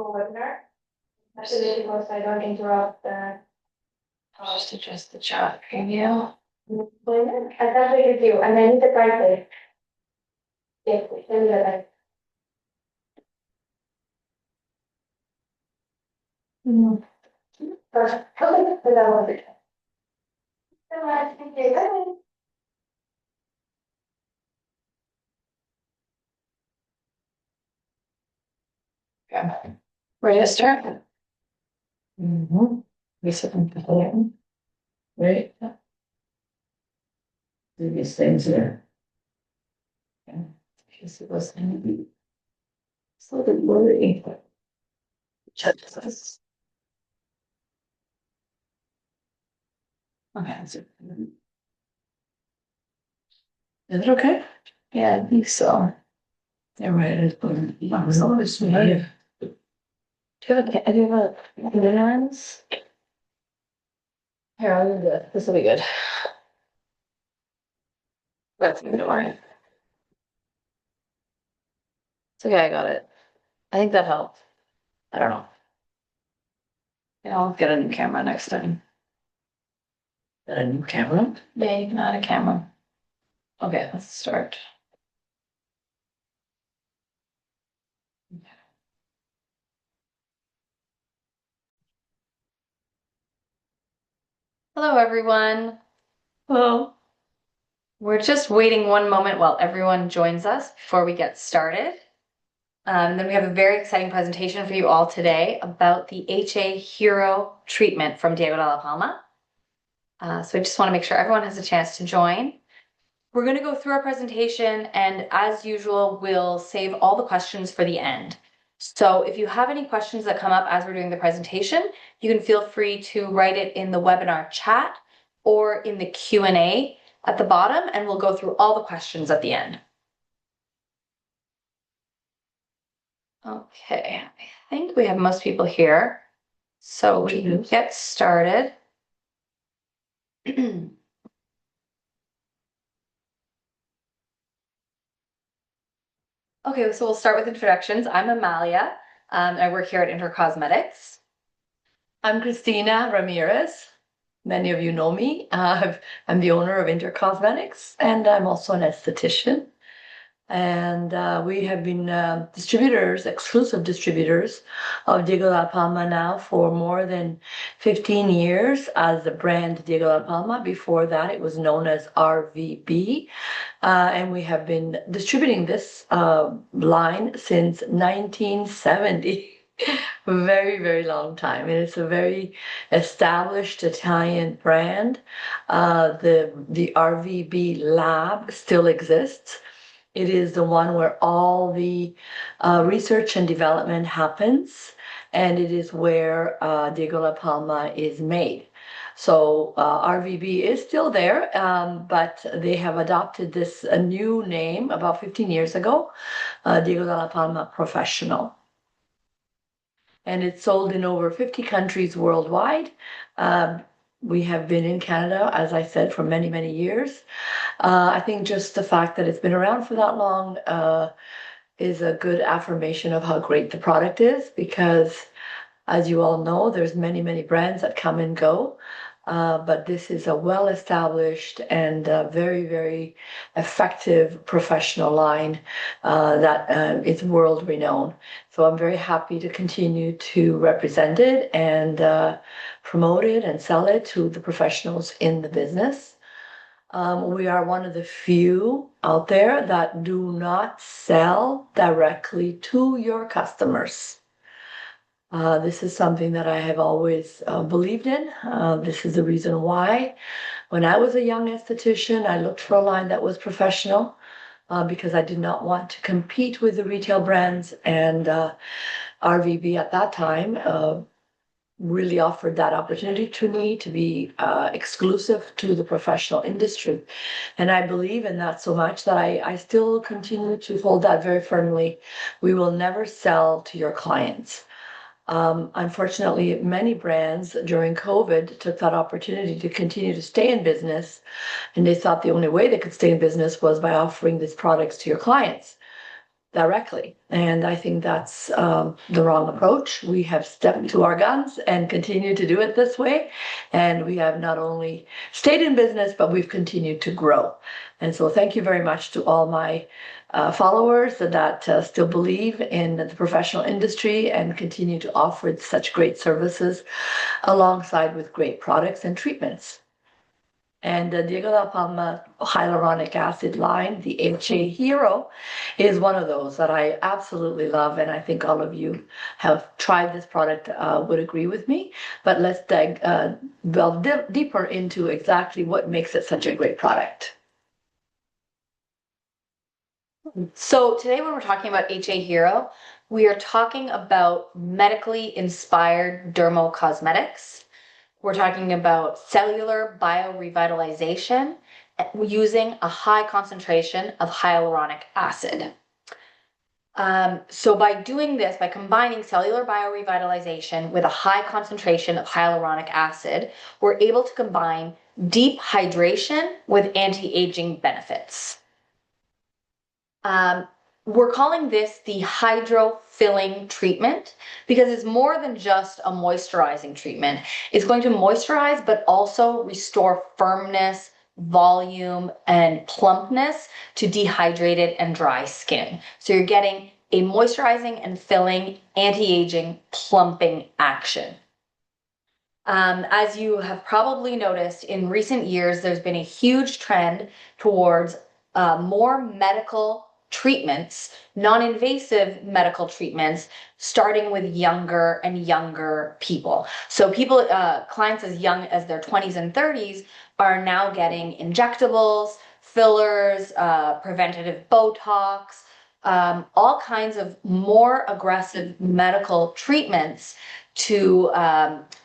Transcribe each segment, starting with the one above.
webinar. Actually, because I don't interrupt the. I'll just adjust the chat preview. Employment. I can't with you, and I need the title. Yes, tell me the title. Perfect. Okay, so that was it. So much. Thank you. Bye. Okay. Ready to start? Right? These things here. Because it was so the blurry. Check this. Okay. Is it okay? Yeah, I think so. Yeah, right. Do you have a lens? Here, I'll do this. This will be good. That's me, don't worry. It's okay, I got it. I think that helped. I don't know. Yeah, I'll get a new camera next time. Got a new camera? Yeah, you can add a camera. Okay, let's start. Hello, everyone. Hello. We're just waiting one moment while everyone joins us before we get started. Then we have a very exciting presentation for you all today about the HA Hero treatment from Diego dalla Palma. So I just want to make sure everyone has a chance to join. We're going to go through our presentation, and as usual, we'll save all the questions for the end. So if you have any questions that come up as we're doing the presentation, you can feel free to write it in the webinar chat or in the Q&A at the bottom, and we'll go through all the questions at the end. Okay, I think we have most people here, so we can get started. Okay, so we'll start with introductions. I'm Amalia. I work here at Intercosmetics. I'm Cristina Ramirez. Many of you know me. I'm the owner of Intercosmetics, and I'm also an esthetician. And we have been exclusive distributors of Diego dalla Palma now for more than 15 years as the brand Diego dalla Palma. Before that, it was known as RVB. And we have been distributing this line since 1970. Very, very long time. And it's a very established Italian brand. The RVB lab still exists. It is the one where all the research and development happens, and it is where Diego dalla Palma is made. So RVB is still there, but they have adopted this a new name about 15 years ago, Diego dalla Palma Professional. And it's sold in over 50 countries worldwide. We have been in Canada, as I said, for many, many years. I think just the fact that it's been around for that long is a good affirmation of how great the product is, because as you all know, there's many, many brands that come and go. But this is a well-established and very, very effective professional line that is world-renowned. So I'm very happy to continue to represent it and promote it and sell it to the professionals in the business. We are one of the few out there that do not sell directly to your customers. This is something that I have always believed in. This is the reason why when I was a young esthetician, I looked for a line that was professional because I did not want to compete with the retail brands, and RVB at that time really offered that opportunity to me to be exclusive to the professional industry. And I believe in that so much that I still continue to hold that very firmly. We will never sell to your clients. Unfortunately, many brands during COVID took that opportunity to continue to stay in business, and they thought the only way they could stay in business was by offering these products to your clients. directly. And I think that's the wrong approach. We have stepped to our guns and continue to do it this way. And we have not only stayed in business, but we've continued to grow. And so thank you very much to all my followers that still believe in the professional industry and continue to offer such great services alongside with great products and treatments. And the dalla Palma hyaluronic acid line, the HA Hero, is one of those that I absolutely love, and I think all of you have tried this product would agree with me. But let's delve deeper into exactly what makes it such a great product. So today when we're talking about HA Hero, we are talking about medically inspired dermocosmetics. We're talking about cellular biorevitalization using a high concentration of hyaluronic acid. So by doing this, by combining cellular biorevitalization with a high concentration of hyaluronic acid, we're able to combine deep hydration with anti-aging benefits. We're calling this the hydrofilling treatment because it's more than just a moisturizing treatment. It's going to moisturize, but also restore firmness, volume, and plumpness to dehydrated and dry skin. So you're getting a moisturizing and filling, anti-aging, plumping action. As you have probably noticed in recent years, there's been a huge trend towards more medical treatments, non-invasive medical treatments, starting with younger and younger people. So people, clients as young as their 20s and 30s are now getting injectables, fillers, preventative Botox, all kinds of more aggressive medical treatments to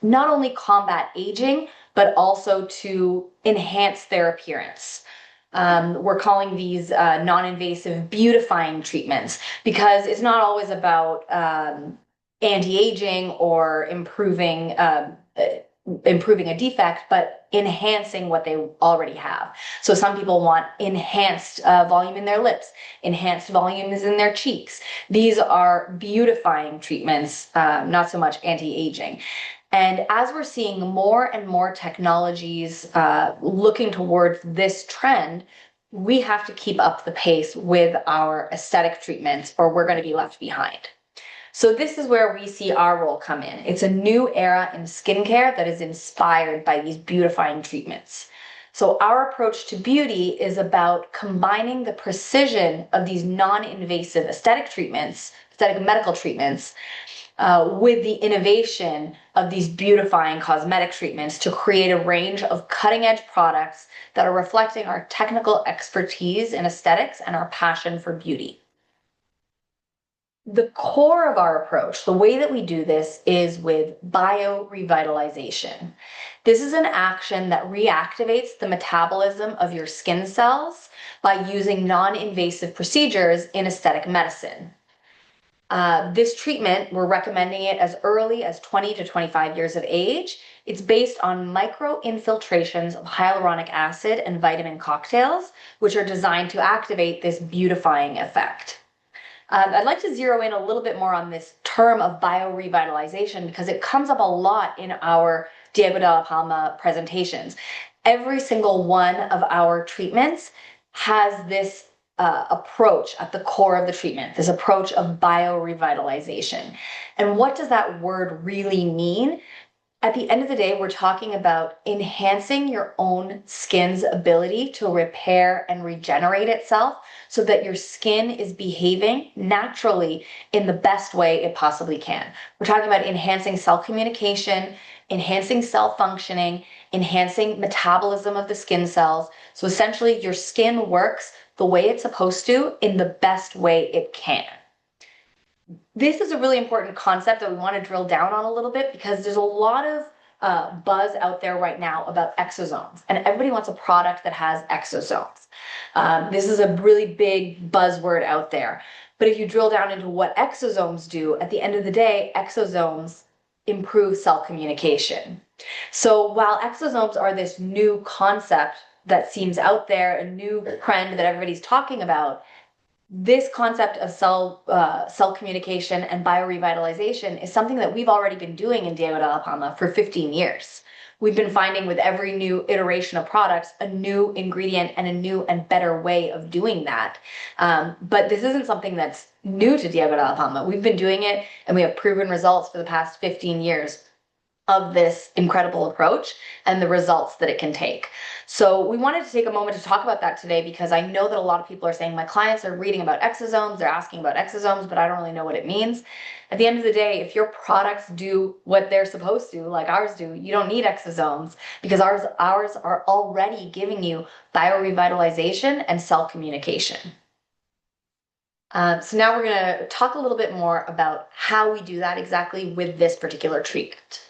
not only combat aging, but also to enhance their appearance. We're calling these non-invasive beautifying treatments because it's not always about anti-aging or improving a defect, but enhancing what they already have. So some people want enhanced volume in their lips, enhanced volumes in their cheeks. These are beautifying treatments, not so much anti-aging. And as we're seeing more and more technologies looking towards this trend, we have to keep up the pace with our aesthetic treatments or we're going to be left behind. So this is where we see our role come in. It's a new era in skincare that is inspired by these beautifying treatments. So our approach to beauty is about combining the precision of these non-invasive aesthetic treatments, aesthetic medical treatments, with the innovation of these beautifying cosmetic treatments to create a range of cutting-edge products that are reflecting our technical expertise in aesthetics and our passion for beauty. The core of our approach, the way that we do this, is with biorevitalization. This is an action that reactivates the metabolism of your skin cells by using non-invasive procedures in aesthetic medicine. This treatment, we're recommending it as early as 20 to 25 years of age. It's based on micro-infiltrations of hyaluronic acid and vitamin cocktails, which are designed to activate this beautifying effect. I'd like to zero in a little bit more on this term of biorevitalization because it comes up a lot in our Diego dalla Palma presentations. Every single one of our treatments has this approach at the core of the treatment, this approach of biorevitalization. And what does that word really mean? At the end of the day, we're talking about enhancing your own skin's ability to repair and regenerate itself so that your skin is behaving naturally in the best way it possibly can. We're talking about enhancing cell communication, enhancing cell functioning, enhancing metabolism of the skin cells. So essentially your skin works the way it's supposed to in the best way it can. This is a really important concept that we want to drill down on a little bit because there's a lot of buzz out there right now about exosomes, and everybody wants a product that has exosomes. This is a really big buzzword out there. But if you drill down into what exosomes do, at the end of the day, exosomes improve cell communication. So while exosomes are this new concept that seems out there, a new trend that everybody's talking about, this concept of cell communication and biorevitalization is something that we've already been doing in Diego de la Palma for 15 years. We've been finding with every new iteration of products a new ingredient and a new and better way of doing that. But this isn't something that's new to Diego de la Palma. We've been doing it and we have proven results for the past 15 years of this incredible approach and the results that it can take. So we wanted to take a moment to talk about that today because I know that a lot of people are saying my clients are reading about exosomes, they're asking about exosomes, but I don't really know what it means. At the end of the day, if your products do what they're supposed to, like ours do, you don't need exosomes because ours are already giving you biorevitalization and cell communication. So now we're going to talk a little bit more about how we do that exactly with this particular treatment.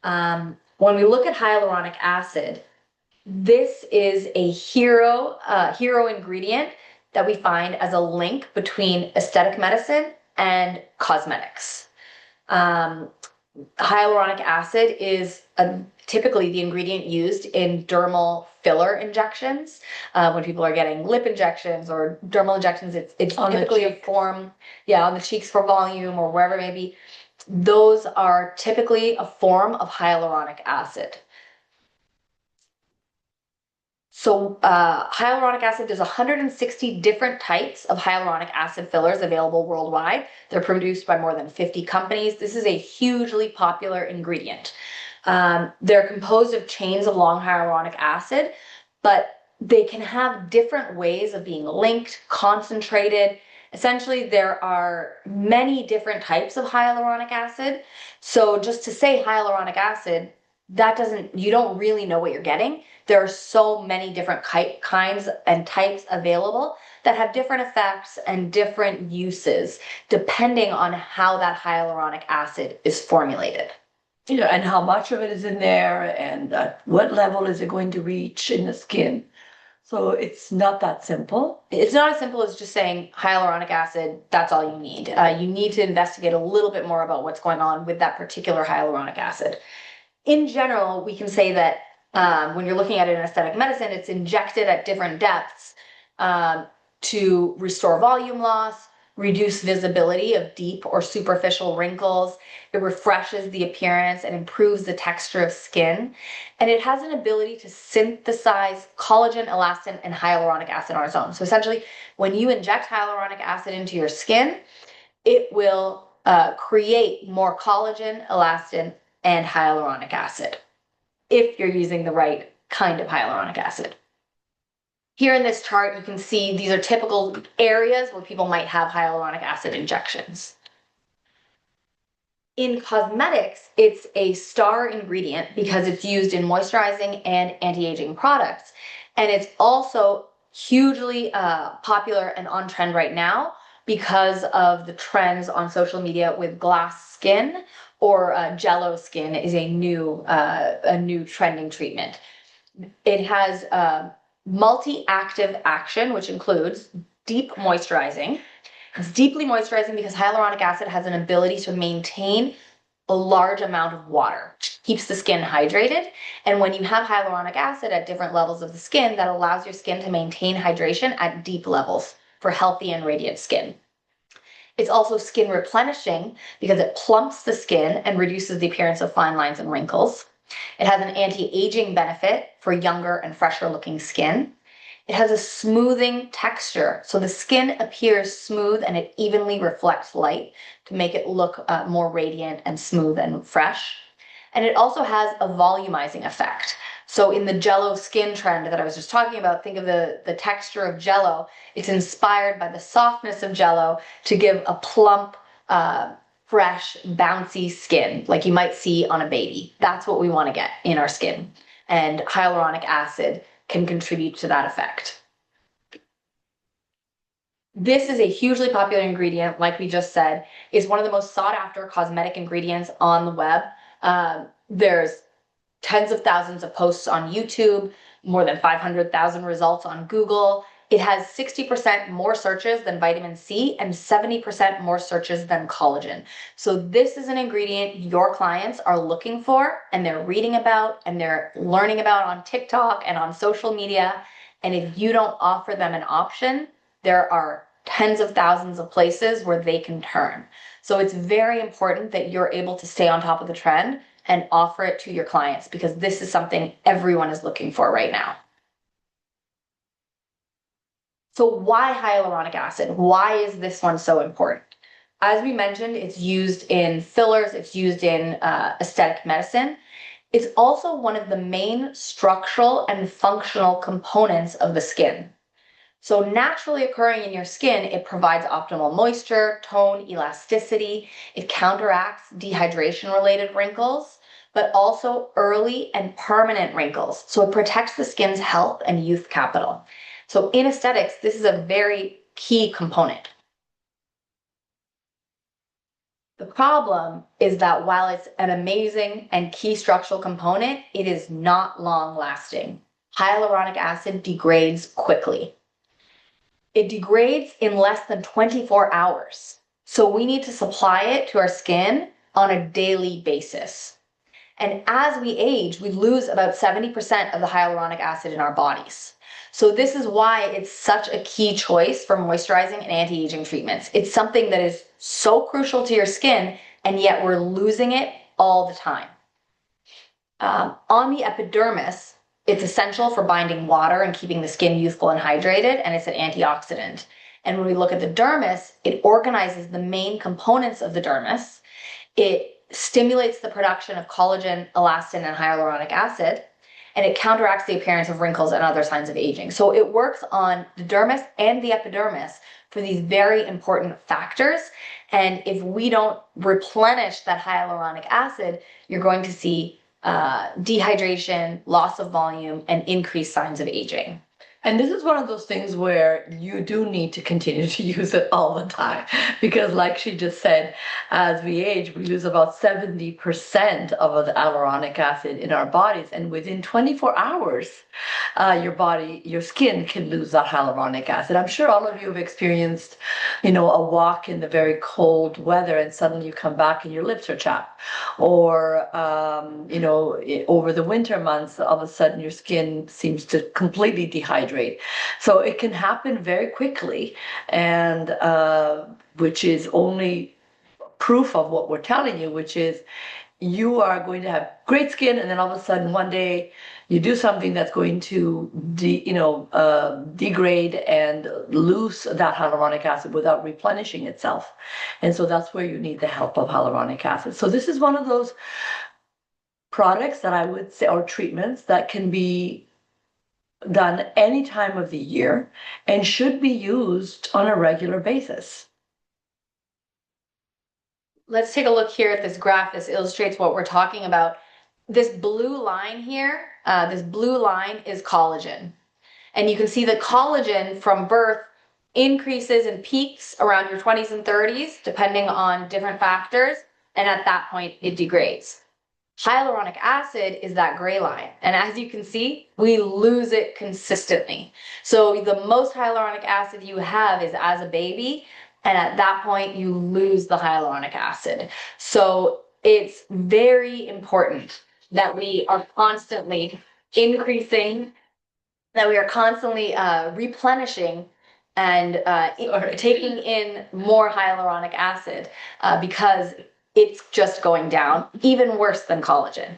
When we look at hyaluronic acid, this is a hero ingredient that we find as a link between aesthetic medicine and cosmetics. Hyaluronic acid is typically the ingredient used in dermal filler injections. When people are getting lip injections or dermal injections, it's typically a form, on the cheeks for volume or wherever it may be. Those are typically a form of hyaluronic acid. So hyaluronic acid, there's 160 different types of hyaluronic acid fillers available worldwide. They're produced by more than 50 companies. This is a hugely popular ingredient. They're composed of chains of long hyaluronic acid, but they can have different ways of being linked, concentrated. Essentially, there are many different types of hyaluronic acid. So just to say hyaluronic acid, you don't really know what you're getting. There are so many different kinds and types available that have different effects and different uses depending on how that hyaluronic acid is formulated. And how much of it is in there and what level is it going to reach in the skin. So it's not that simple. It's not as simple as just saying hyaluronic acid, that's all you need. You need to investigate a little bit more about what's going on with that particular hyaluronic acid. In general, we can say that when you're looking at it in aesthetic medicine, it's injected at different depths to restore volume loss, reduce visibility of deep or superficial wrinkles. It refreshes the appearance and improves the texture of skin. And it has an ability to synthesize collagen, elastin, and hyaluronic acid on its own. So essentially, when you inject hyaluronic acid into your skin, it will create more collagen, elastin, and hyaluronic acid if you're using the right kind of hyaluronic acid. Here in this chart, you can see these are typical areas where people might have hyaluronic acid injections. In cosmetics, it's a star ingredient because it's used in moisturizing and anti-aging products. And it's also hugely popular and on trend right now because of the trends on social media with glass skin or jello skin is a new trending treatment. It has multi-active action, which includes deep moisturizing. It's deeply moisturizing because hyaluronic acid has an ability to maintain a large amount of water, keeps the skin hydrated. And when you have hyaluronic acid at different levels of the skin, that allows your skin to maintain hydration at deep levels for healthy and radiant skin. It's also skin replenishing because it plumps the skin and reduces the appearance of fine lines and wrinkles. It has an anti-aging benefit for younger and fresher looking skin. It has a smoothing texture, so the skin appears smooth and it evenly reflects light to make it look more radiant and smooth and fresh. And it also has a volumizing effect. So in the jello skin trend that I was just talking about, think of the texture of jello. It's inspired by the softness of jello to give a plump, fresh, bouncy skin like you might see on a baby. That's what we want to get in our skin. And hyaluronic acid can contribute to that effect. This is a hugely popular ingredient, like we just said. It's one of the most sought after cosmetic ingredients on the web. There's tens of thousands of posts on YouTube, more than 500,000 results on Google. It has 60% more searches than vitamin C and 70% more searches than collagen. So this is an ingredient your clients are looking for and they're reading about and they're learning about on TikTok and on social media. And if you don't offer them an option, there are tens of thousands of places where they can turn. So it's very important that you're able to stay on top of the trend and offer it to your clients, because this is something everyone is looking for right now. So why hyaluronic acid? Why is this one so important? As we mentioned, it's used in fillers, it's used in aesthetic medicine. It's also one of the main structural and functional components of the skin. So naturally occurring in your skin, it provides optimal moisture, tone, elasticity. It counteracts dehydration-related wrinkles, but also early and permanent wrinkles. So it protects the skin's health and youth capital. So in aesthetics, this is a very key component. The problem is that while it's an amazing and key structural component, it is not long lasting. Hyaluronic acid degrades quickly. It degrades in less than 24 hours. So we need to supply it to our skin on a daily basis. And as we age, we lose about 70% of the hyaluronic acid in our bodies. So this is why it's such a key choice for moisturizing and anti-aging treatments. It's something that is so crucial to your skin, and yet we're losing it all the time. On the epidermis, it's essential for binding water and keeping the skin youthful and hydrated, and it's an antioxidant. And when we look at the dermis, it organizes the main components of the dermis. It stimulates the production of collagen, elastin, and hyaluronic acid, and it counteracts the appearance of wrinkles and other signs of aging. So it works on the dermis and the epidermis for these very important factors. And if we don't replenish that hyaluronic acid, you're going to see dehydration, loss of volume, and increased signs of aging. And this is one of those things where you do need to continue to use it all the time, because like she just said, as we age, we lose about 70% of the hyaluronic acid in our bodies. And within 24 hours, your skin can lose that hyaluronic acid. I'm sure all of you have experienced, a walk in the very cold weather and suddenly you come back and your lips are chapped. Or, over the winter months, all of a sudden your skin seems to completely dehydrate. So it can happen very quickly, and which is only proof of what we're telling you, which is you are going to have great skin, and then all of a sudden one day you do something that's going to degrade and lose that hyaluronic acid without replenishing itself. And so that's where you need the help of hyaluronic acid. So this is one of those products that I would say, or treatments, that can be done any time of the year and should be used on a regular basis. Let's take a look here at this graph. This illustrates what we're talking about. This blue line here, this blue line is collagen. And you can see that collagen from birth increases and peaks around your 20s and 30s, depending on different factors. And at that point, it degrades. Hyaluronic acid is that gray line. And as you can see, we lose it consistently. So the most hyaluronic acid you have is as a baby. And at that point, you lose the hyaluronic acid. So it's very important that we are constantly increasing, that we are constantly replenishing and taking in more hyaluronic acid because it's just going down, even worse than collagen.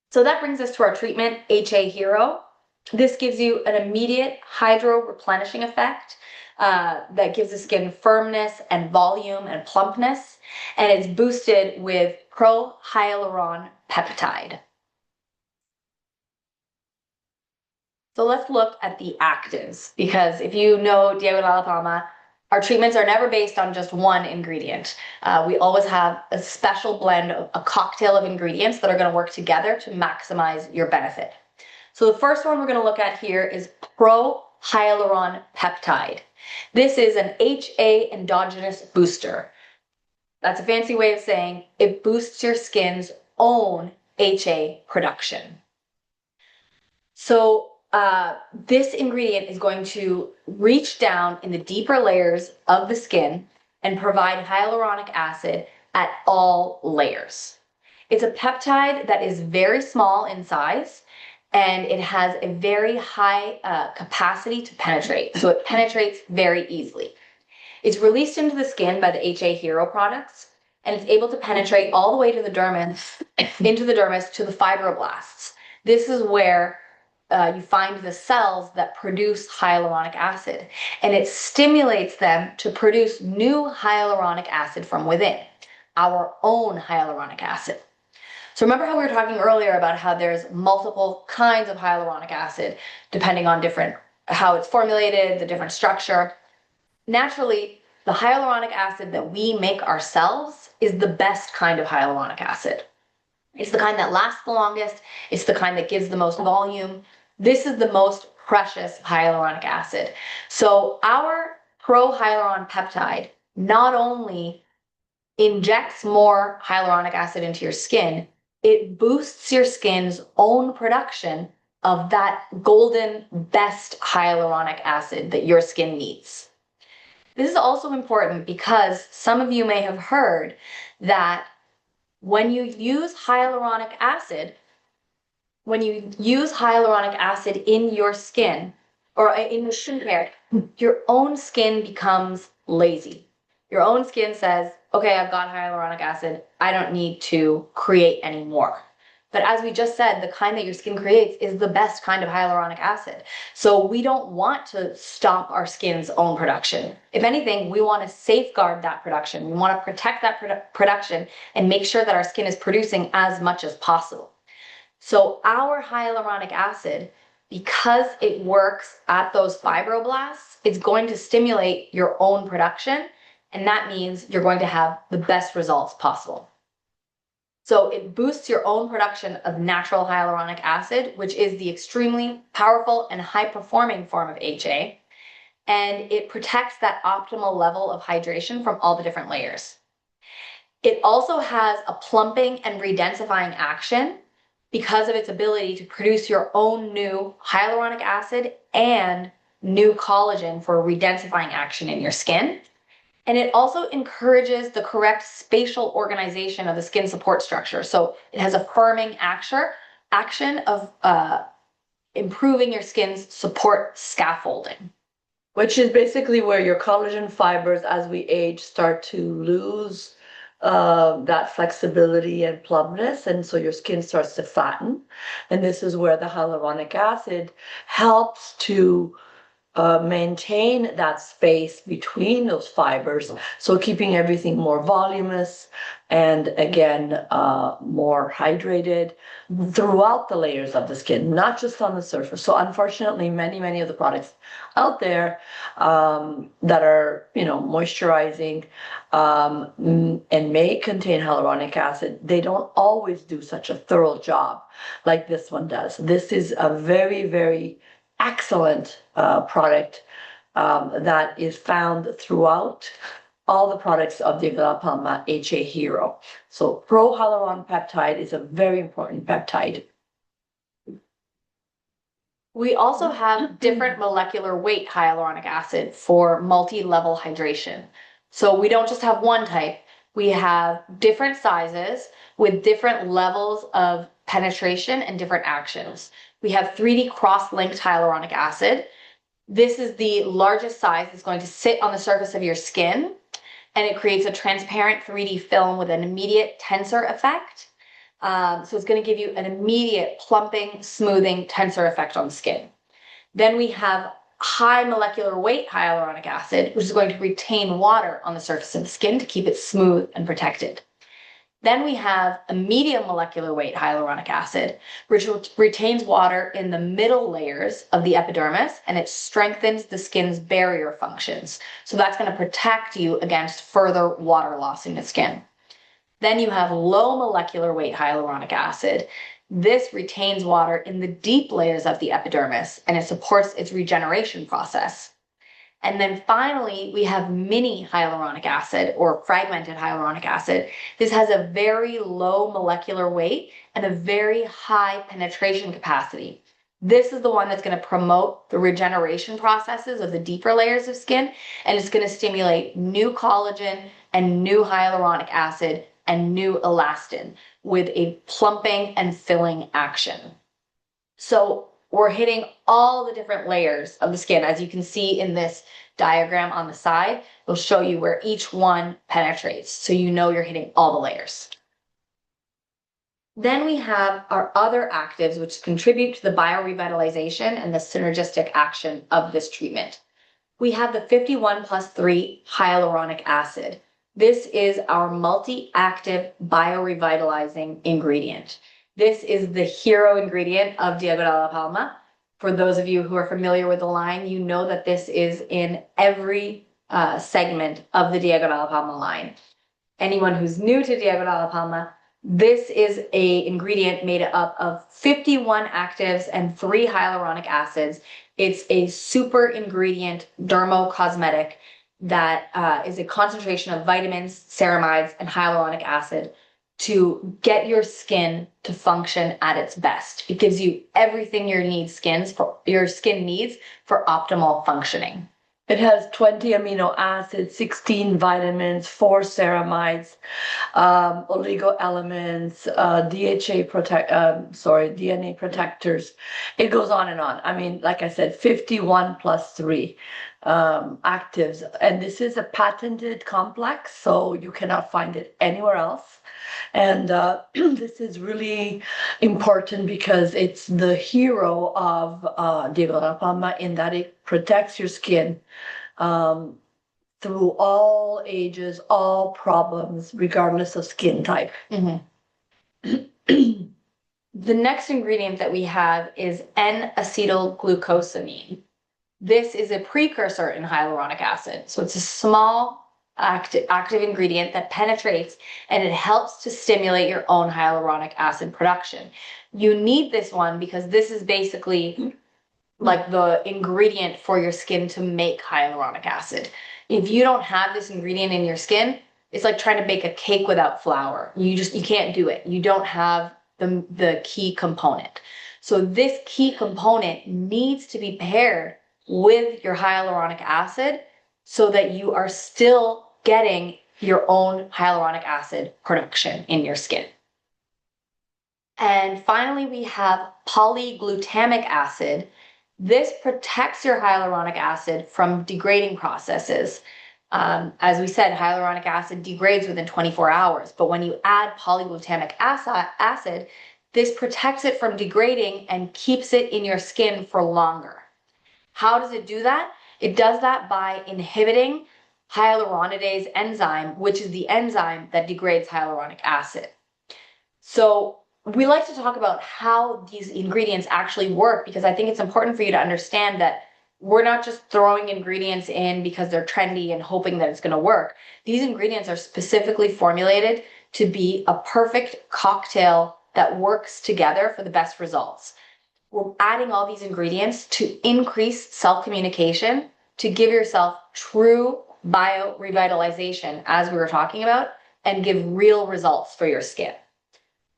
So that brings us to our treatment, HA Hero. This gives you an immediate hydro replenishing effect that gives the skin firmness and volume and plumpness, and it's boosted with pro-hyaluron peptide. So let's look at the actives, because if you know Diego de la Palma, our treatments are never based on just one ingredient. We always have a special blend, a cocktail of ingredients that are going to work together to maximize your benefit. So the first one we're going to look at here is pro-hyaluron peptide. This is an HA endogenous booster. That's a fancy way of saying it boosts your skin's own HA production. So this ingredient is going to reach down in the deeper layers of the skin and provide hyaluronic acid at all layers. It's a peptide that is very small in size, and it has a very high capacity to penetrate. So it penetrates very easily. It's released into the skin by the HA Hero products, and it's able to penetrate all the way to the dermis, into the dermis to the fibroblasts. This is where you find the cells that produce hyaluronic acid, and it stimulates them to produce new hyaluronic acid from within, our own hyaluronic acid. So remember how we were talking earlier about how there's multiple kinds of hyaluronic acid depending on how it's formulated, the different structure. Naturally, the hyaluronic acid that we make ourselves is the best kind of hyaluronic acid. It's the kind that lasts the longest. It's the kind that gives the most volume. This is the most precious hyaluronic acid. So our pro-hyaluron peptide not only injects more hyaluronic acid into your skin, it boosts your skin's own production of that golden best hyaluronic acid that your skin needs. This is also important because some of you may have heard that when you use hyaluronic acid in your skin or in your skincare, your own skin becomes lazy. Your own skin says, okay, I've got hyaluronic acid. I don't need to create any more. But as we just said, the kind that your skin creates is the best kind of hyaluronic acid. So we don't want to stop our skin's own production. If anything, we want to safeguard that production. We want to protect that production and make sure that our skin is producing as much as possible. So our hyaluronic acid, because it works at those fibroblasts, it's going to stimulate your own production. And that means you're going to have the best results possible. So it boosts your own production of natural hyaluronic acid, which is the extremely powerful and high-performing form of HA. And it protects that optimal level of hydration from all the different layers. It also has a plumping and redensifying action because of its ability to produce your own new hyaluronic acid and new collagen for redensifying action in your skin. And it also encourages the correct spatial organization of the skin support structure. So it has a firming action of improving your skin's support scaffolding. Which is basically where your collagen fibers, as we age, start to lose that flexibility and plumpness, and so your skin starts to flatten. And this is where the hyaluronic acid helps to maintain that space between those fibers, so keeping everything more voluminous and again more hydrated throughout the layers of the skin, not just on the surface. So unfortunately, many of the products out there that are moisturizing and may contain hyaluronic acid, they don't always do such a thorough job like this one does. This is a very excellent product that is found throughout all the products of the Palma HA Hero. So pro-hyaluron peptide is a very important peptide. We also have different molecular weight hyaluronic acid for multi-level hydration. So we don't just have one type, we have different sizes with different levels of penetration and different actions. We have 3D cross-linked hyaluronic acid. This is the largest size. It's going to sit on the surface of your skin, and it creates a transparent 3D film with an immediate tensor effect. So it's going to give you an immediate plumping, smoothing tensor effect on the skin. Then we have high molecular weight hyaluronic acid, which is going to retain water on the surface of the skin to keep it smooth and protected. Then we have a medium molecular weight hyaluronic acid, which retains water in the middle layers of the epidermis, and it strengthens the skin's barrier functions. So that's going to protect you against further water loss in the skin. Then you have low molecular weight hyaluronic acid. This retains water in the deep layers of the epidermis, and it supports its regeneration process. And then finally, we have mini hyaluronic acid or fragmented hyaluronic acid. This has a very low molecular weight and a very high penetration capacity. This is the one that's going to promote the regeneration processes of the deeper layers of skin, and it's going to stimulate new collagen and new hyaluronic acid and new elastin with a plumping and filling action. So we're hitting all the different layers of the skin. As you can see in this diagram on the side, it'll show you where each one penetrates. So you know you're hitting all the layers. Then we have our other actives, which contribute to the biorevitalization and the synergistic action of this treatment. We have the 51+3 hyaluronic acid. This is our multi-active biorevitalizing ingredient. This is the hero ingredient of Diego dalla Palma. For those of you who are familiar with the line, you know that this is in every segment of the Diego dalla Palma line. Anyone who's new to Diego dalla Palma, this is an ingredient made up of 51 actives and 3 hyaluronic acids. It's a super ingredient dermocosmetic that is a concentration of vitamins, ceramides, and hyaluronic acid to get your skin to function at its best. It gives you everything your skin needs for optimal functioning. It has 20 amino acids, 16 vitamins, 4 ceramides, oligo elements, DNA protectors. It goes on and on. I mean, like I said, 51+3 actives. And this is a patented complex, so you cannot find it anywhere else. And this is really important because it's the hero of Diego dalla Palma in that it protects your skin through all ages, all problems, regardless of skin type. The next ingredient that we have is N-acetylglucosamine. This is a precursor in hyaluronic acid. So it's a small active ingredient that penetrates and it helps to stimulate your own hyaluronic acid production. You need this one because this is basically like the ingredient for your skin to make hyaluronic acid. If you don't have this ingredient in your skin, it's like trying to bake a cake without flour. You can't do it. You don't have the key component. So this key component needs to be paired with your hyaluronic acid so that you are still getting your own hyaluronic acid production in your skin. And finally, we have polyglutamic acid. This protects your hyaluronic acid from degrading processes. As we said, hyaluronic acid degrades within 24 hours, but when you add polyglutamic acid, this protects it from degrading and keeps it in your skin for longer. How does it do that? It does that by inhibiting hyaluronidase enzyme, which is the enzyme that degrades hyaluronic acid. So we like to talk about how these ingredients actually work because I think it's important for you to understand that we're not just throwing ingredients in because they're trendy and hoping that it's going to work. These ingredients are specifically formulated to be a perfect cocktail that works together for the best results. We're adding all these ingredients to increase cell communication, to give yourself true biorevitalization, as we were talking about, and give real results for your skin.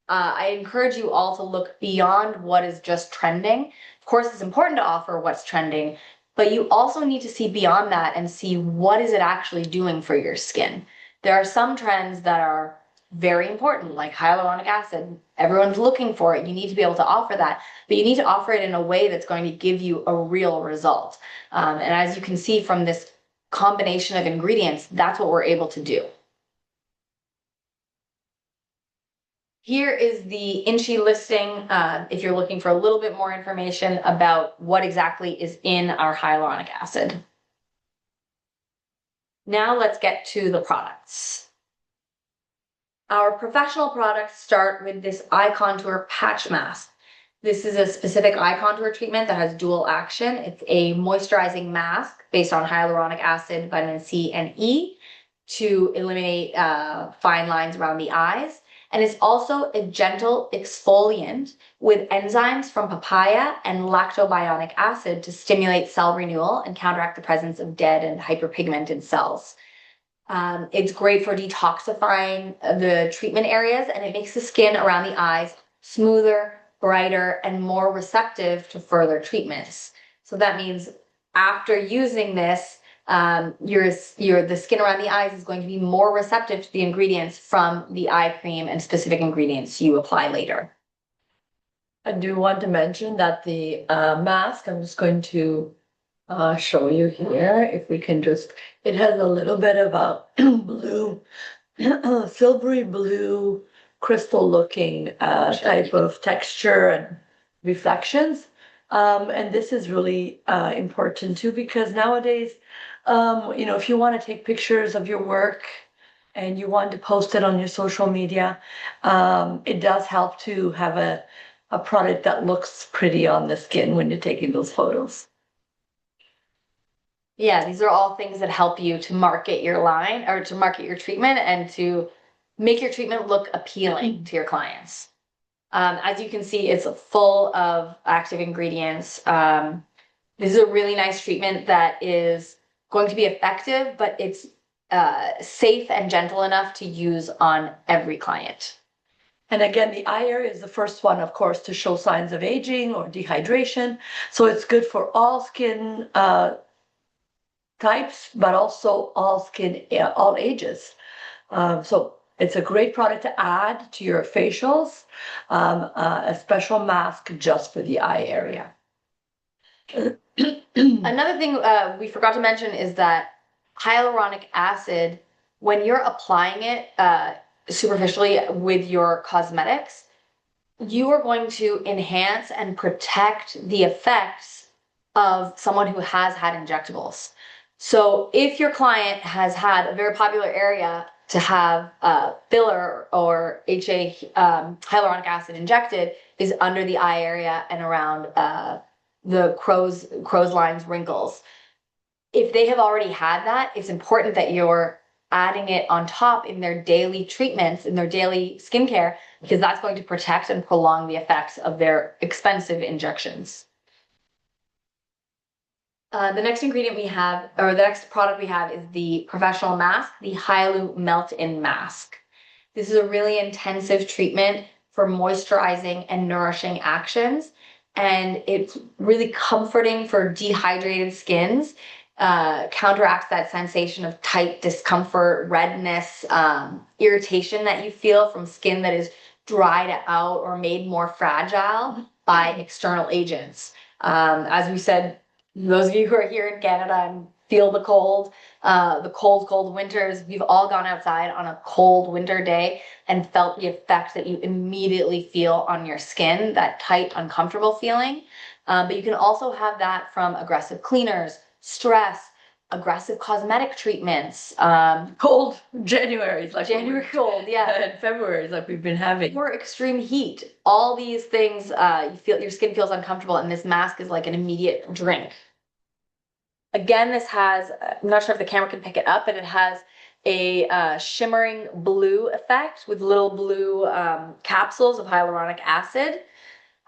I encourage you all to look beyond what is just trending. Of course, it's important to offer what's trending, but you also need to see beyond that and see what is it actually doing for your skin. There are some trends that are very important, like hyaluronic acid. Everyone's looking for it. You need to be able to offer that, but you need to offer it in a way that's going to give you a real result. And as you can see from this combination of ingredients, that's what we're able to do. Here is the INCHI listing if you're looking for a little bit more information about what exactly is in our hyaluronic acid. Now let's get to the products. Our professional products start with this eye contour patch mask. This is a specific eye contour treatment that has dual action. It's a moisturizing mask based on hyaluronic acid, vitamin C, and E to eliminate fine lines around the eyes. And it's also a gentle exfoliant with enzymes from papaya and lactobionic acid to stimulate cell renewal and counteract the presence of dead and hyperpigmented cells. It's great for detoxifying the treatment areas, and it makes the skin around the eyes smoother, brighter, and more receptive to further treatments. So that means after using this, the skin around the eyes is going to be more receptive to the ingredients from the eye cream and specific ingredients you apply later. I do want to mention that the mask, I'm just going to show you here. If we can just, it has a little bit of a blue, silvery blue, crystal looking type of texture and reflections. And this is really important too, because nowadays, if you want to take pictures of your work and you want to post it on your social media, it does help to have a product that looks pretty on the skin when you're taking those photos. Yeah, these are all things that help you to market your line or to market your treatment and to make your treatment look appealing to your clients. As you can see, it's full of active ingredients. This is a really nice treatment that is going to be effective, but it's safe and gentle enough to use on every client. And again, the eye area is the first one, of course, to show signs of aging or dehydration. So it's good for all skin types, but also all ages. So it's a great product to add to your facials, a special mask just for the eye area. Another thing we forgot to mention is that hyaluronic acid, when you're applying it superficially with your cosmetics, you are going to enhance and protect the effects of someone who has had injectables. So if your client has had a very popular area to have filler or hyaluronic acid injected is under the eye area and around the crow's lines, wrinkles. If they have already had that, it's important that you're adding it on top in their daily treatments, in their daily skincare, because that's going to protect and prolong the effects of their expensive injections. The next ingredient we have, or the next product we have, is the professional mask, the Hyalu Melt-In Mask. This is a really intensive treatment for moisturizing and nourishing actions, and it's really comforting for dehydrated skins. Counteracts that sensation of tight discomfort, redness, irritation that you feel from skin that is dried out or made more fragile by external agents. As we said, those of you who are here in Canada and feel the cold winters, we've all gone outside on a cold winter day and felt the effect that you immediately feel on your skin, that tight, uncomfortable feeling. But you can also have that from aggressive cleaners, stress, aggressive cosmetic treatments, cold January, January cold, yeah, and February, like we've been having, or extreme heat. All these things, you feel your skin feels uncomfortable, and this mask is like an immediate drink. Again, this has, I'm not sure if the camera can pick it up, but it has a shimmering blue effect with little blue capsules of hyaluronic acid.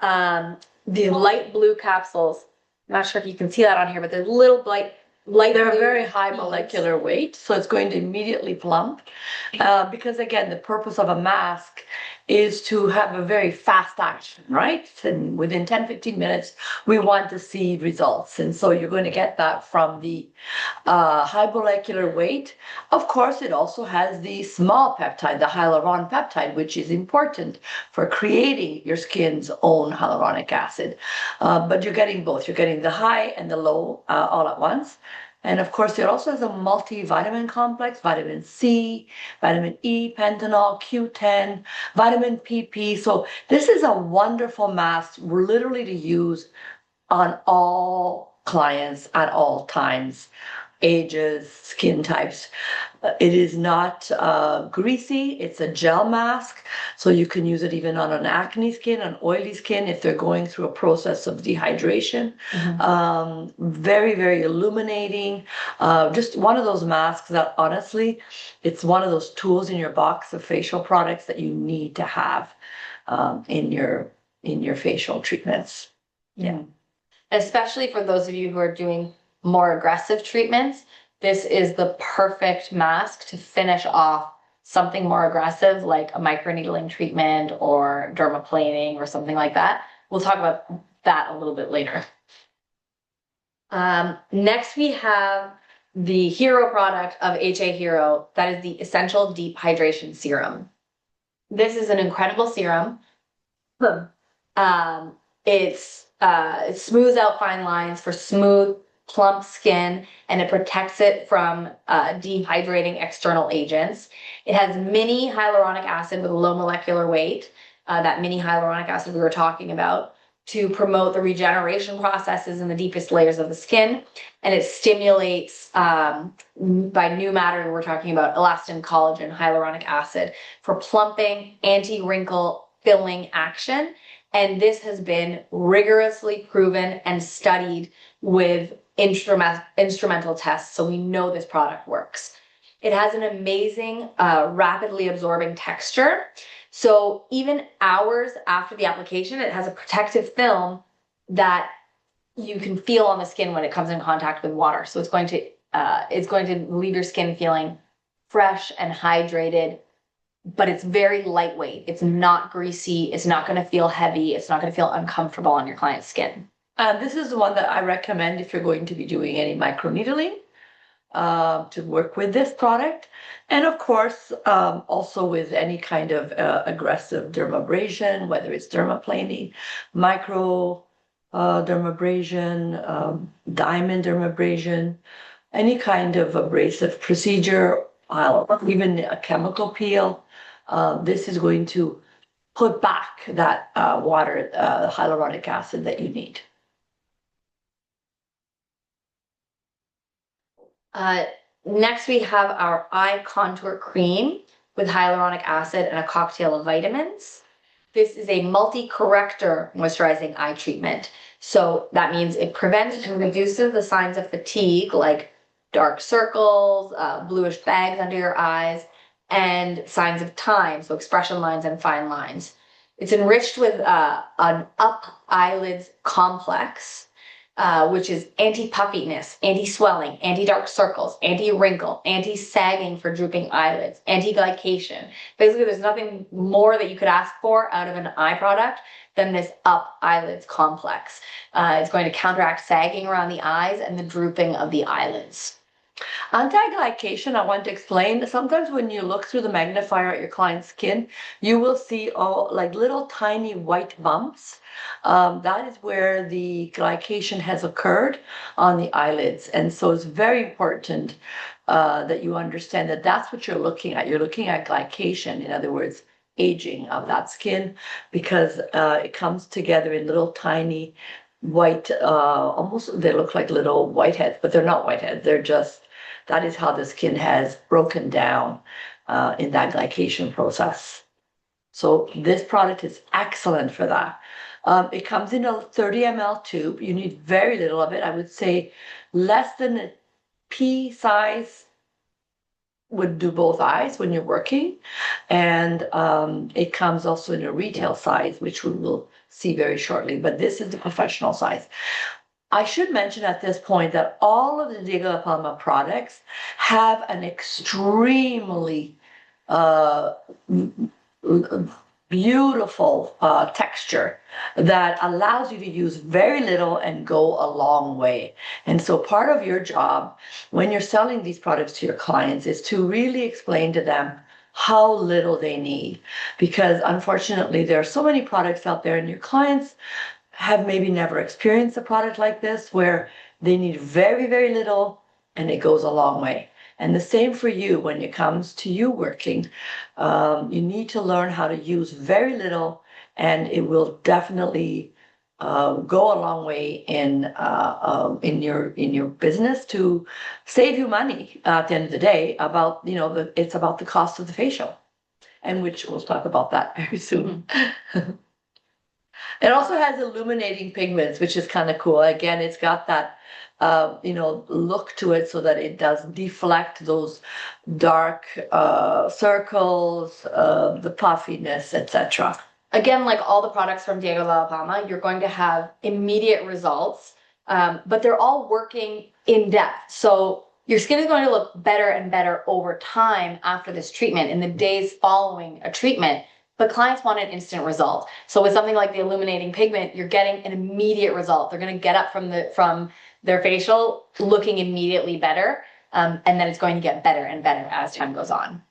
The light blue capsules, I'm not sure if you can see that on here, but they're little light they're a blue very high beads. molecular weight, so it's going to immediately plump. Because again, the purpose of a mask is to have a very fast action, right? And within 10-15 minutes, we want to see results. And so you're going to get that from the high molecular weight. Of course, it also has the small peptide, the hyaluron peptide, which is important for creating your skin's own hyaluronic acid. But you're getting both. You're getting the high and the low all at once. And of course, it also has a multivitamin complex, vitamin C, vitamin E, panthenol, Q10, vitamin PP. So this is a wonderful mask literally to use on all clients at all times, ages, skin types. It is not greasy. It's a gel mask, so you can use it even on an acne skin, an oily skin, if they're going through a process of dehydration. Very, very illuminating. Just one of those masks that honestly, it's one of those tools in your box of facial products that you need to have in your facial treatments. Yeah. Especially for those of you who are doing more aggressive treatments, this is the perfect mask to finish off something more aggressive like a microneedling treatment or dermaplaning or something like that. We'll talk about that a little bit later. Next, we have the hero product of HA Hero, that is the Essential Deep Hydration Serum. This is an incredible serum. It smooths out fine lines for smooth, plump skin, and it protects it from dehydrating external agents. It has mini hyaluronic acid with a low molecular weight, that mini hyaluronic acid we were talking about, to promote the regeneration processes in the deepest layers of the skin. And it stimulates, by new matter, we're talking about elastin, collagen, hyaluronic acid, for plumping, anti-wrinkle, filling action. And this has been rigorously proven and studied with instrumental tests. So we know this product works. It has an amazing, rapidly absorbing texture. So even hours after the application, it has a protective film that you can feel on the skin when it comes in contact with water. So it's going to leave your skin feeling fresh and hydrated, but it's very lightweight. It's not greasy. It's not going to feel heavy. It's not going to feel uncomfortable on your client's skin. This is the one that I recommend if you're going to be doing any microneedling, to work with this product. And of course, also with any kind of aggressive dermabrasion, whether it's dermaplaning, micro dermabrasion, diamond dermabrasion, any kind of abrasive procedure, even a chemical peel. This is going to put back that water, hyaluronic acid that you need. Next, we have our eye contour cream with hyaluronic acid and a cocktail of vitamins. This is a multi-corrector moisturizing eye treatment. So that means it prevents and reduces the signs of fatigue, like dark circles, bluish bags under your eyes, and signs of time, so expression lines and fine lines. It's enriched with an up eyelids complex, which is anti-puffiness, anti-swelling, anti-dark circles, anti-wrinkle, anti-sagging for drooping eyelids, anti-glycation. Basically, there's nothing more that you could ask for out of an eye product than this up eyelids complex. It's going to counteract sagging around the eyes and the drooping of the eyelids. Anti-glycation, I want to explain. Sometimes when you look through the magnifier at your client's skin, you will see like little tiny white bumps. That is where the glycation has occurred on the eyelids. And so it's very important that you understand that that's what you're looking at. You're looking at glycation, in other words, aging of that skin, because it comes together in little tiny white, almost they look like little whiteheads, but they're not whiteheads. They're just, that is how the skin has broken down in that glycation process. So this product is excellent for that. It comes in a 30 ml tube. You need very little of it. I would say less than a pea size would do both eyes when you're working. And it comes also in a retail size, which we will see very shortly. But this is the professional size. I should mention at this point that all of the Diego La Palma products have an extremely beautiful texture that allows you to use very little and go a long way. And so part of your job when you're selling these products to your clients is to really explain to them how little they need, because unfortunately there are so many products out there and your clients have maybe never experienced a product like this where they need very, very little and it goes a long way. And the same for you when it comes to you working. You need to learn how to use very little and it will definitely go a long way in your business to save you money at the end of the day. About, you know, it's about the cost of the facial, and which we'll talk about that very soon. Mm-hmm. It also has illuminating pigments, which is kind of cool. Again, it's got that, look to it so that it does deflect those dark circles, the puffiness, etc. Again, like all the products from Diego La Palma, you're going to have immediate results, but they're all working in depth. So your skin is going to look better and better over time after this treatment, in the days following a treatment. But clients want an instant result. So with something like the illuminating pigment, you're getting an immediate result. They're going to get up from their facial looking immediately better, and then it's going to get better and better as time goes on.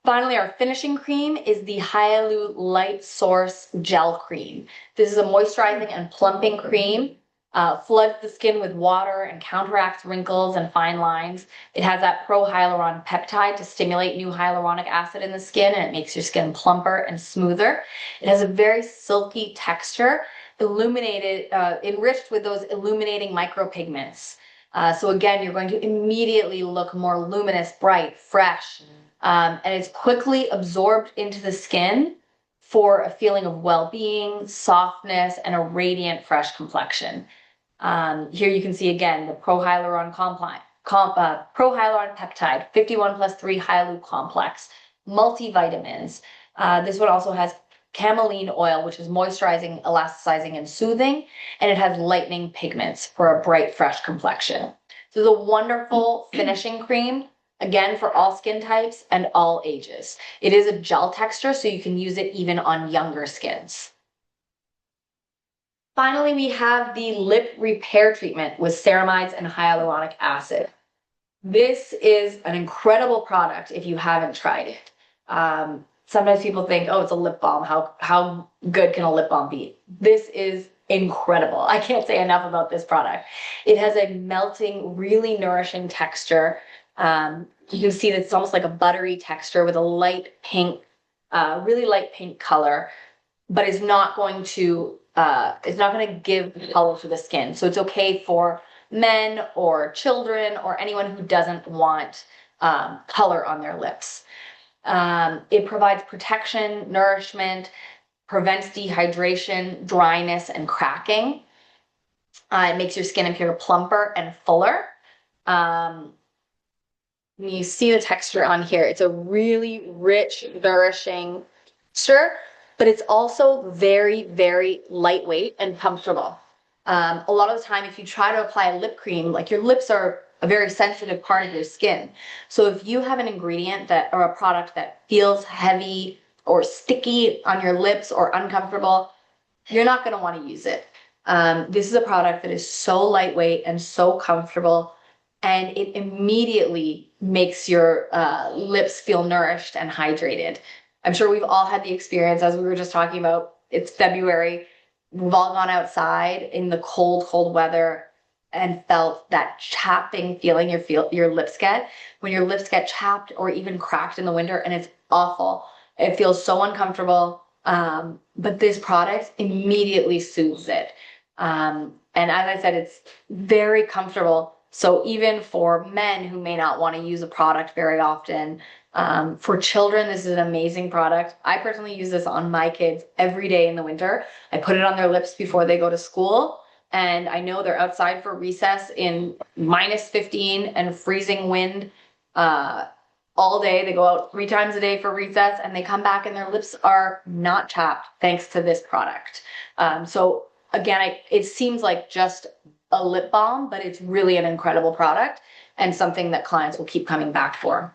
Finally, our finishing cream is the Hyalu Light Source Gel Cream. This is a moisturizing and plumping cream. Floods the skin with water and counteracts wrinkles and fine lines. It has that pro-hyaluron peptide to stimulate new hyaluronic acid in the skin, and it makes your skin plumper and smoother. It has a very silky texture, illuminated, enriched with those illuminating micropigments. So again, you're going to immediately look more luminous, bright, fresh, and it's quickly absorbed into the skin for a feeling of well-being, softness, and a radiant, fresh complexion. Here you can see again the pro-hyaluron pro-hyaluron peptide, 51 plus 3 Hyalu complex, multivitamins. This one also has cameline oil, which is moisturizing, elasticizing, and soothing, and it has lightening pigments for a bright, fresh complexion. So it's a wonderful finishing cream, again, for all skin types and all ages. It is a gel texture, so you can use it even on younger skins. Finally, we have the lip repair treatment with ceramides and hyaluronic acid. This is an incredible product if you haven't tried it. Sometimes people think, oh, it's a lip balm. How good can a lip balm be? This is incredible. I can't say enough about this product. It has a melting, really nourishing texture. You can see that it's almost like a buttery texture with a light pink, really light pink color, but it's not going to give color to the skin. So it's okay for men or children or anyone who doesn't want color on their lips. It provides protection, nourishment, prevents dehydration, dryness, and cracking. It makes your skin appear plumper and fuller. You see the texture on here. It's a really rich, nourishing texture, but it's also very, very lightweight and comfortable. A lot of the time, if you try to apply a lip cream, like your lips are a very sensitive part of your skin. So if you have an ingredient or a product that feels heavy or sticky on your lips or uncomfortable, you're not going to want to use it. This is a product that is so lightweight and so comfortable, and it immediately makes your lips feel nourished and hydrated. I'm sure we've all had the experience, as we were just talking about, it's February, we've all gone outside in the cold, cold weather and felt that chapping feeling your lips get. When your lips get chapped or even cracked in the winter, and it's awful. It feels so uncomfortable, but this product immediately soothes it. And as I said, it's very comfortable. So even for men who may not want to use a product very often, for children, this is an amazing product. I personally use this on my kids every day in the winter. I put it on their lips before they go to school, and I know they're outside for recess in -15 and freezing wind all day. They go out 3 times a day for recess, and they come back and their lips are not chapped thanks to this product. So again, it seems like just a lip balm, but it's really an incredible product and something that clients will keep coming back for.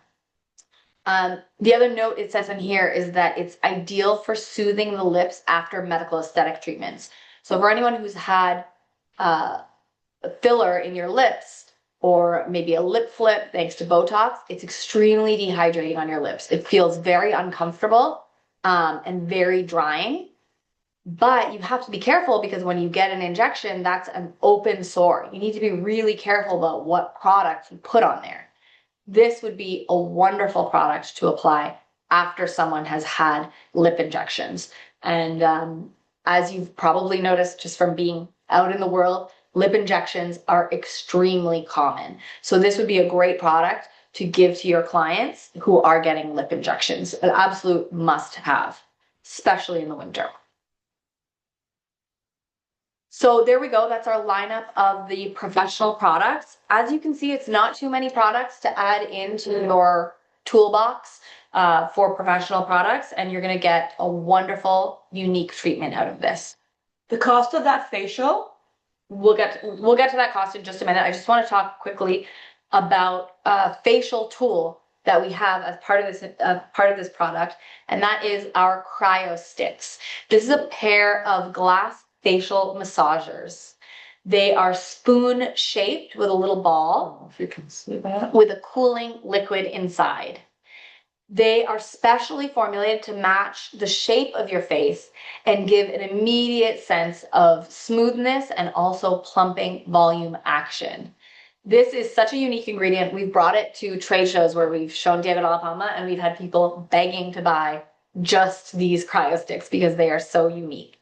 The other note it says in here is that it's ideal for soothing the lips after medical aesthetic treatments. So for anyone who's had a filler in your lips or maybe a lip flip thanks to Botox, it's extremely dehydrating on your lips. It feels very uncomfortable and very drying. But you have to be careful because when you get an injection, that's an open sore. You need to be really careful about what product you put on there. This would be a wonderful product to apply after someone has had lip injections. And as you've probably noticed just from being out in the world, lip injections are extremely common. So this would be a great product to give to your clients who are getting lip injections. An absolute must-have, especially in the winter. So there we go. That's our lineup of the professional products. As you can see, it's not too many products to add into your toolbox for professional products, and you're going to get a wonderful, unique treatment out of this. The cost of that facial? We'll get to that cost in just a minute. I just want to talk quickly about a facial tool that we have as part of this product, and that is our cryo sticks. This is a pair of glass facial massagers. They are spoon shaped with a little ball. If you can see that. With a cooling liquid inside. They are specially formulated to match the shape of your face and give an immediate sense of smoothness and also plumping volume action. This is such a unique ingredient. We've brought it to trade shows where we've shown Diego dalla Palma, and we've had people begging to buy just these cryo sticks because they are so unique.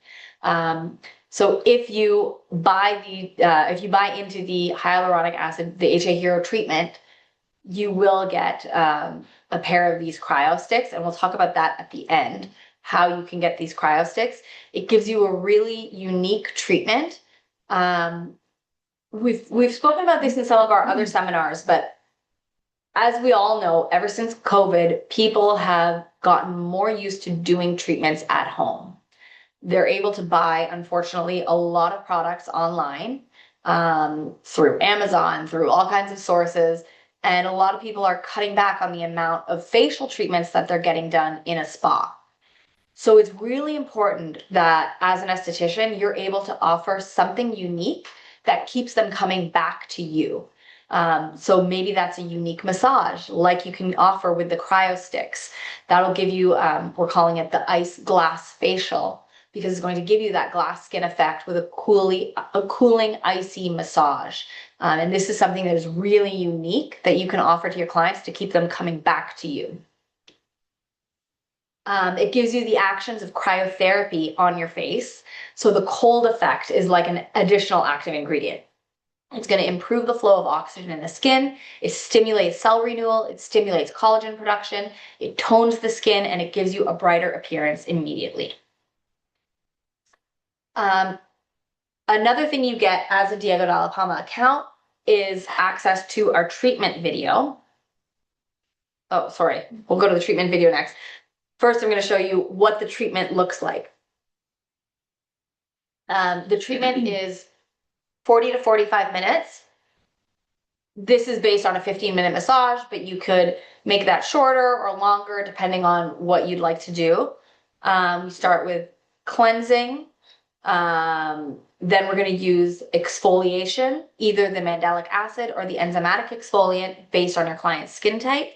So if you buy into the hyaluronic acid, the HA Hero treatment, you will get a pair of these cryo sticks, and we'll talk about that at the end, how you can get these cryo sticks. It gives you a really unique treatment. We've spoken about this in some of our other seminars, but as we all know, ever since COVID, people have gotten more used to doing treatments at home. They're able to buy, unfortunately, a lot of products online, through Amazon, through all kinds of sources. And a lot of people are cutting back on the amount of facial treatments that they're getting done in a spa. So it's really important that as an esthetician, you're able to offer something unique that keeps them coming back to you. So maybe that's a unique massage, like you can offer with the cryo sticks. That'll give you, we're calling it the ice glass facial, because it's going to give you that glass skin effect with a cooling icy massage. And this is something that is really unique that you can offer to your clients to keep them coming back to you. It gives you the actions of cryotherapy on your face. So the cold effect is like an additional active ingredient. It's going to improve the flow of oxygen in the skin. It stimulates cell renewal. It stimulates collagen production. It tones the skin, and it gives you a brighter appearance immediately. Another thing you get as a Diego dalla Palma account is access to our treatment video. Oh, sorry. We'll go to the treatment video next. First, I'm going to show you what the treatment looks like. The treatment is 40 to 45 minutes. This is based on a 15-minute massage, but you could make that shorter or longer depending on what you'd like to do. We start with cleansing. Then we're going to use exfoliation, either the mandelic acid or the enzymatic exfoliant based on your client's skin type.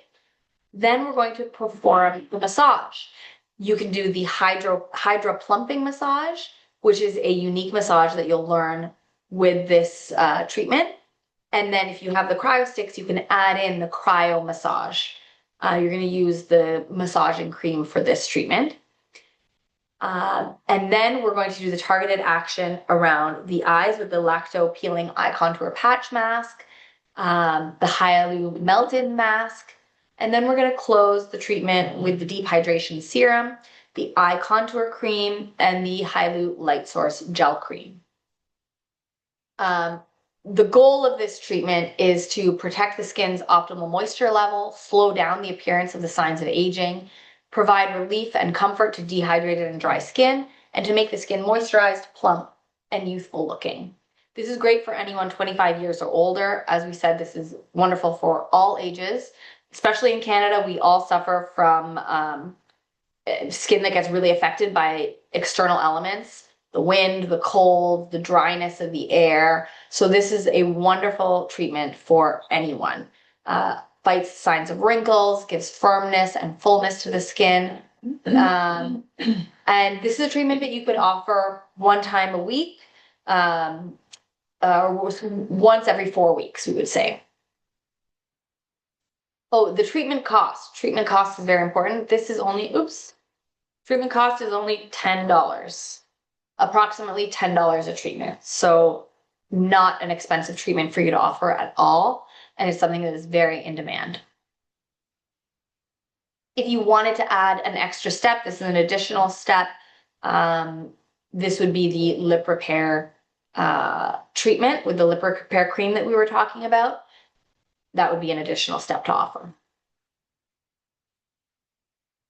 Then we're going to perform the massage. You can do the hydro plumping massage, which is a unique massage that you'll learn with this treatment. And then if you have the cryo sticks, you can add in the cryo massage. You're going to use the massaging cream for this treatment. And then we're going to do the targeted action around the eyes with the lacto peeling eye contour patch mask, the Hyalu melted mask, and then we're going to close the treatment with the deep hydration serum, the eye contour cream, and the Hyalu light source gel cream. The goal of this treatment is to protect the skin's optimal moisture level, slow down the appearance of the signs of aging, provide relief and comfort to dehydrated and dry skin, and to make the skin moisturized, plump, and youthful looking. This is great for anyone 25 years or older. As we said, this is wonderful for all ages. Especially in Canada, we all suffer from skin that gets really affected by external elements, the wind, the cold, the dryness of the air. So this is a wonderful treatment for anyone. Fights signs of wrinkles, gives firmness and fullness to the skin. And this is a treatment that you could offer one time a week, or once every 4 weeks, we would say. Oh, the treatment cost. Treatment cost is very important. This is only, treatment cost is only $10, approximately $10 a treatment. So not an expensive treatment for you to offer at all. And it's something that is very in demand. If you wanted to add an extra step, this is an additional step. This would be the lip repair treatment with the lip repair cream that we were talking about. That would be an additional step to offer.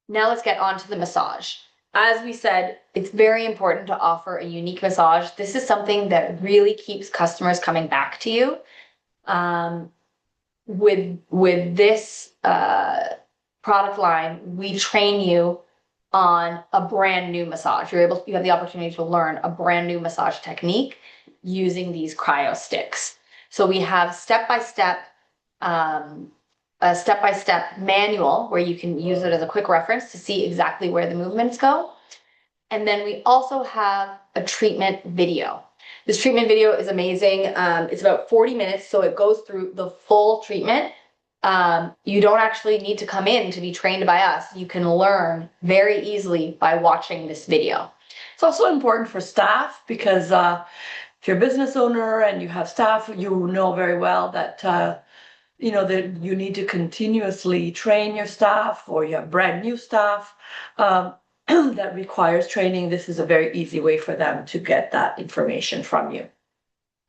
Now let's get on to the massage. As we said, it's very important to offer a unique massage. This is something that really keeps customers coming back to you. With this product line, we train you on a brand new massage. You have the opportunity to learn a brand new massage technique using these cryo sticks. So we have step-by-step a step-by-step manual where you can use it as a quick reference to see exactly where the movements go. And then we also have a treatment video. This treatment video is amazing. It's about 40 minutes, so it goes through the full treatment. You don't actually need to come in to be trained by us. You can learn very easily by watching this video. It's also important for staff because if you're a business owner and you have staff, you know very well that you know that you need to continuously train your staff, or you have brand new staff that requires training. This is a very easy way for them to get that information from you.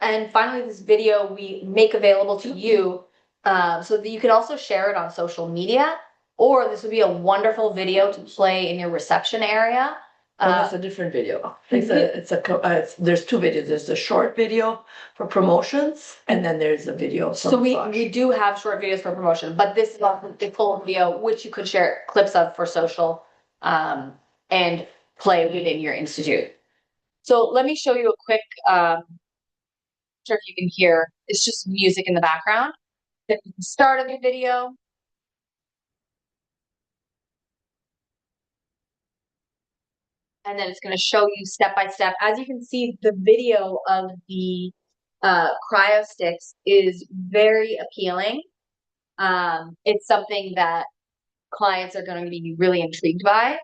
And finally, this video we make available to you so that you can also share it on social media, or this would be a wonderful video to play in your reception area. That's a different video. There's two videos. There's a short video for promotions, and then there's a video. So we do have short videos for promotion, but this is the full video, which you could share clips of for social and play within your institute. So let me show you a quick, sure if you can hear, it's just music in the background. At the start of the video. And then it's going to show you step by step. As you can see, the video of the cryo sticks is very appealing. It's something that clients are going to be really intrigued by.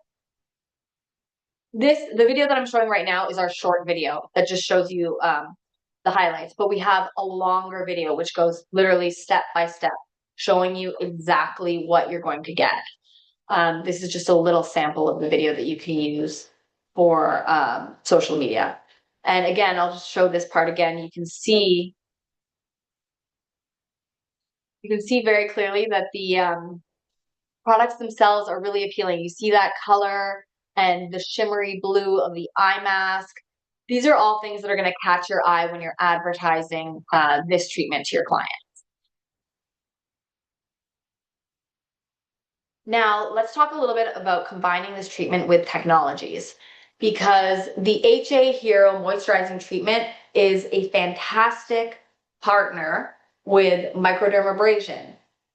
The video that I'm showing right now is our short video that just shows you the highlights, but we have a longer video which goes literally step by step, showing you exactly what you're going to get. This is just a little sample of the video that you can use for social media. And again, I'll just show this part again. You can see very clearly that the products themselves are really appealing. You see that color and the shimmery blue of the eye mask. These are all things that are going to catch your eye when you're advertising this treatment to your client. Now, let's talk a little bit about combining this treatment with technologies, because the HA Hero moisturizing treatment is a fantastic partner with microdermabrasion,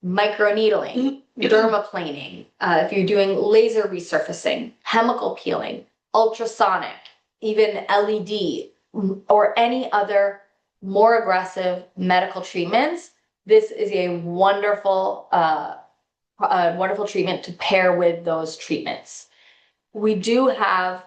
microneedling, dermaplaning, if you're doing laser resurfacing, chemical peeling, ultrasonic, even LED, or any other more aggressive medical treatments. This is a wonderful treatment to pair with those treatments. We do have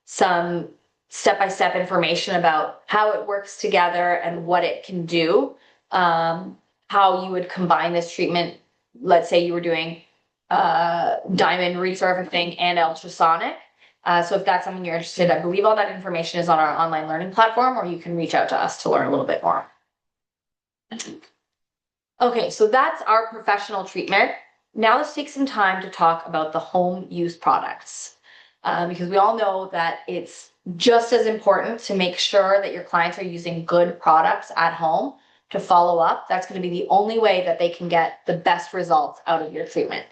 some step-by-step information about how it works together and what it can do, how you would combine this treatment. Let's say you were doing diamond resurfacing and ultrasonic. So if that's something you're interested in, I believe all that information is on our online learning platform, or you can reach out to us to learn a little bit more. Okay, so that's our professional treatment. Now let's take some time to talk about the home use products, because we all know that it's just as important to make sure that your clients are using good products at home to follow up. That's going to be the only way that they can get the best results out of your treatment.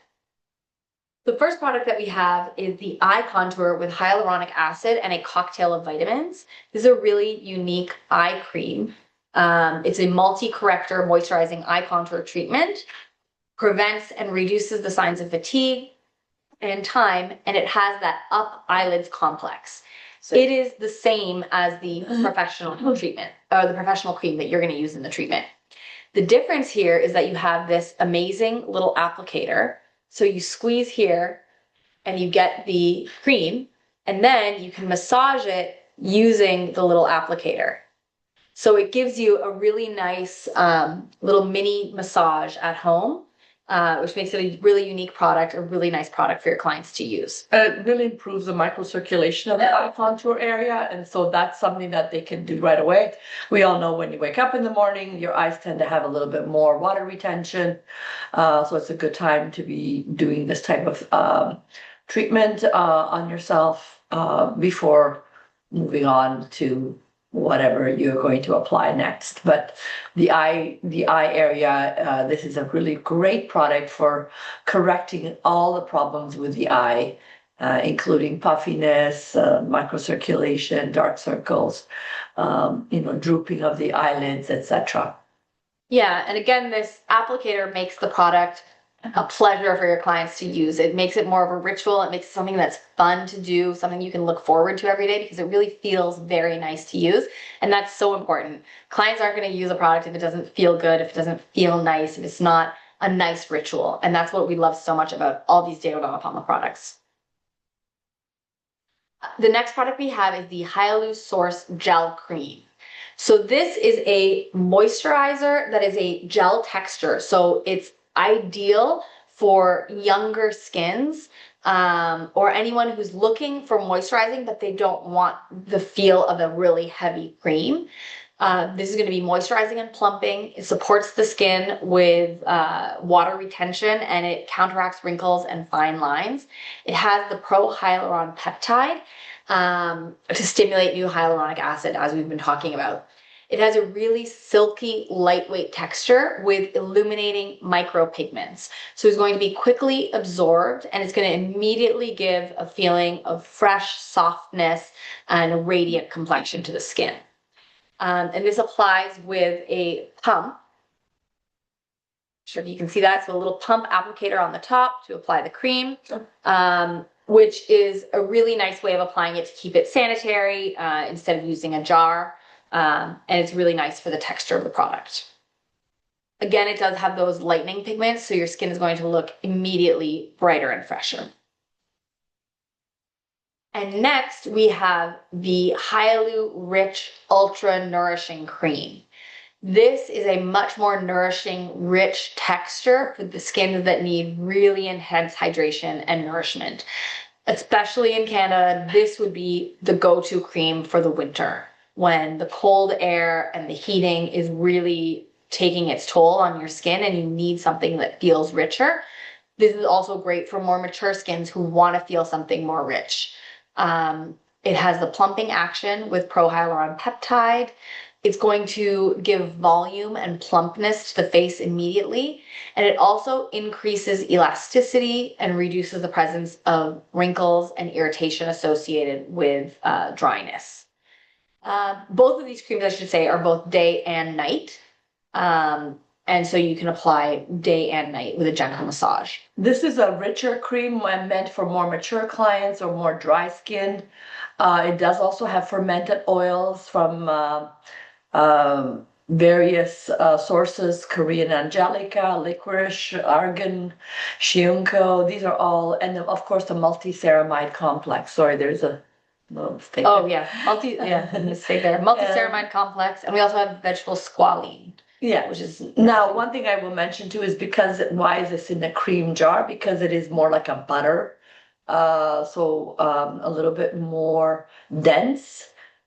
The first product that we have is the eye contour with hyaluronic acid and a cocktail of vitamins. This is a really unique eye cream. It's a multi-corrector moisturizing eye contour treatment, prevents and reduces the signs of fatigue and time, and it has that up eyelids complex. So it is the same as the professional treatment, or the professional cream that you're going to use in the treatment. The difference here is that you have this amazing little applicator. So you squeeze here and you get the cream, and then you can massage it using the little applicator. So it gives you a really nice little mini massage at home, which makes it a really unique product, a really nice product for your clients to use. It really improves the microcirculation of the eye contour area, and so that's something that they can do right away. We all know when you wake up in the morning, your eyes tend to have a little bit more water retention, so it's a good time to be doing this type of treatment on yourself before moving on to whatever you're going to apply next. But the eye area, this is a really great product for correcting all the problems with the eye, including puffiness, microcirculation, dark circles, drooping of the eyelids, etc. Yeah, and again, this applicator makes the product a pleasure for your clients to use. It makes it more of a ritual. It makes it something that's fun to do, something you can look forward to every day because it really feels very nice to use. And that's so important. Clients aren't going to use a product if it doesn't feel good, if it doesn't feel nice, if it's not a nice ritual. And that's what we love so much about all these Dalla Dalla Palma products. The next product we have is the Hyalu Source Gel Cream. So this is a moisturizer that is a gel texture. So it's ideal for younger skins or anyone who's looking for moisturizing, but they don't want the feel of a really heavy cream. This is going to be moisturizing and plumping. It supports the skin with water retention and it counteracts wrinkles and fine lines. It has the pro-hyaluron peptide to stimulate new hyaluronic acid, as we've been talking about. It has a really silky, lightweight texture with illuminating micropigments. So it's going to be quickly absorbed and it's going to immediately give a feeling of fresh softness and radiant complexion to the skin. And this applies with a pump. Sure if you can see that. So a little pump applicator on the top to apply the cream, which is a really nice way of applying it to keep it sanitary instead of using a jar. And it's really nice for the texture of the product. Again, it does have those lightening pigments, so your skin is going to look immediately brighter and fresher. And next we have the Hyalu Rich Ultra Nourishing Cream. This is a much more nourishing, rich texture for the skins that need really intense hydration and nourishment. Especially in Canada, this would be the go-to cream for the winter when the cold air and the heating is really taking its toll on your skin and you need something that feels richer. This is also great for more mature skins who want to feel something more rich. It has the plumping action with pro-hyaluron peptide. It's going to give volume and plumpness to the face immediately. And it also increases elasticity and reduces the presence of wrinkles and irritation associated with dryness. Both of these creams, I should say, are both day and night. And so you can apply day and night with a gentle massage. This is a richer cream meant for more mature clients or more dry skinned. It does also have fermented oils from various sources: Korean angelica, licorice, argan, shiunko. These are all, and of course the multi-ceramide complex. Sorry, there's a little mistake. Oh yeah, mistake there. Multi-ceramide complex, and we also have vegetable squalene. Yeah, which is now one thing I will mention too is because why is this in a cream jar? Because it is more like a butter, so a little bit more dense.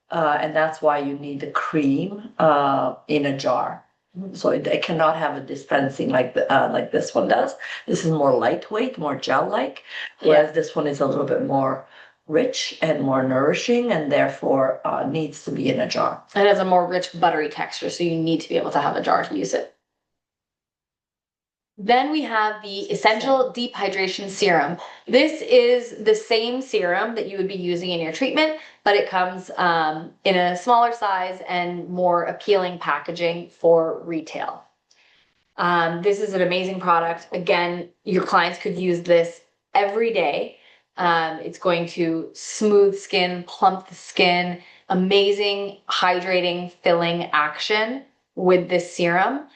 And that's why you need the cream in a jar. So it cannot have a dispensing like this one does. This is more lightweight, more gel-like, whereas this one is a little bit more rich and more nourishing and therefore needs to be in a jar. It has a more rich buttery texture, so you need to be able to have a jar to use it. Then we have the Essential Deep Hydration Serum. This is the same serum that you would be using in your treatment, but it comes in a smaller size and more appealing packaging for retail. This is an amazing product. Again, your clients could use this every day. It's going to smooth skin, plump the skin, amazing hydrating, filling action with this serum.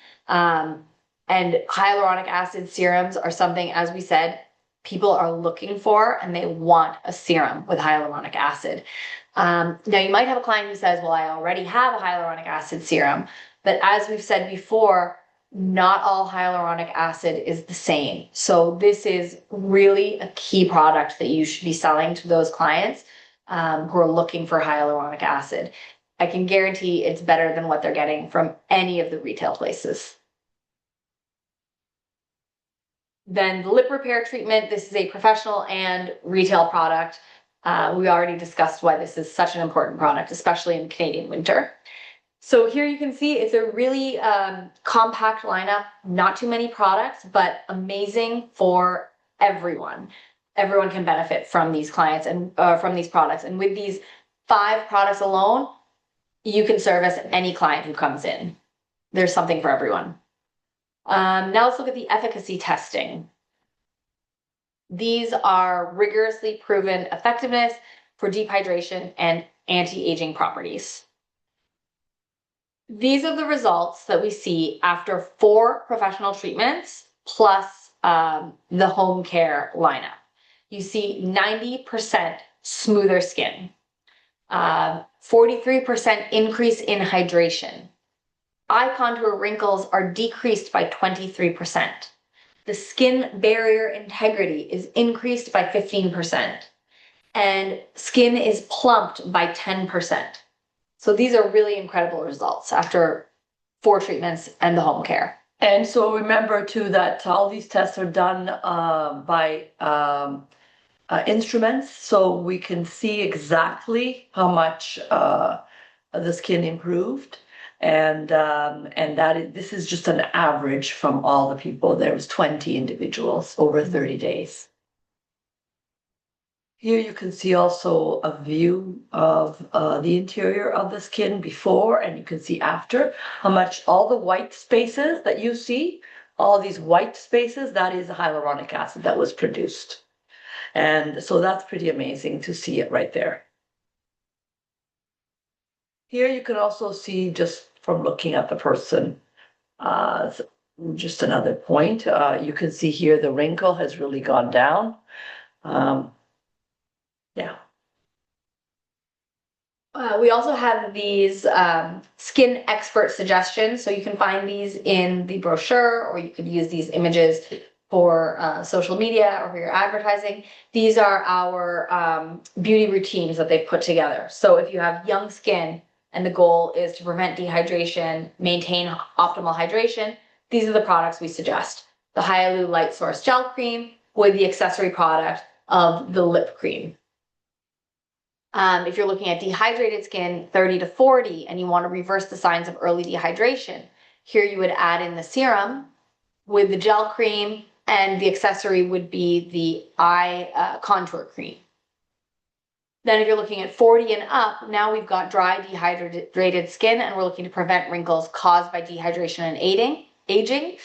And hyaluronic acid serums are something, as we said, people are looking for and they want a serum with hyaluronic acid. Now, you might have a client who says, well, I already have a hyaluronic acid serum. But as we've said before, not all hyaluronic acid is the same. So this is really a key product that you should be selling to those clients who are looking for hyaluronic acid. I can guarantee it's better than what they're getting from any of the retail places. Then the lip repair treatment, this is a professional and retail product. We already discussed why this is such an important product, especially in Canadian winter. So here you can see it's a really compact lineup, not too many products, but amazing for everyone. Everyone can benefit from these clients and from these products. And with these 5 products alone, you can service any client who comes in. there's something for everyone. Now let's look at the efficacy testing. These are rigorously proven effectiveness for deep hydration and anti-aging properties. These are the results that we see after 4 professional treatments plus the home care lineup. You see 90% smoother skin, 43% increase in hydration. Eye contour wrinkles are decreased by 23%. The skin barrier integrity is increased by 15%. And skin is plumped by 10%. So these are really incredible results after 4 treatments and the home care. And so remember too that all these tests are done by instruments, so we can see exactly how much the skin improved. And this is just an average from all the people. There was 20 individuals over 30 days. Here you can see also a view of the interior of the skin before, and you can see after how much all the white spaces that you see, all these white spaces, that is the hyaluronic acid that was produced. And so that's pretty amazing to see it right there. Here you can also see, just from looking at the person, just another point, you can see here the wrinkle has really gone down. Yeah. We also have these skin expert suggestions. So you can find these in the brochure, or you could use these images for social media or for your advertising. These are our beauty routines that they've put together. So if you have young skin and the goal is to prevent dehydration, maintain optimal hydration, these are the products we suggest. The Hyalu Light Source Gel Cream with the accessory product of the lip cream. If you're looking at dehydrated skin, 30 to 40, and you want to reverse the signs of early dehydration, here you would add in the serum with the gel cream, and the accessory would be the eye contour cream. Then if you're looking at 40 and up, now we've got dry dehydrated skin, and we're looking to prevent wrinkles caused by dehydration and aging.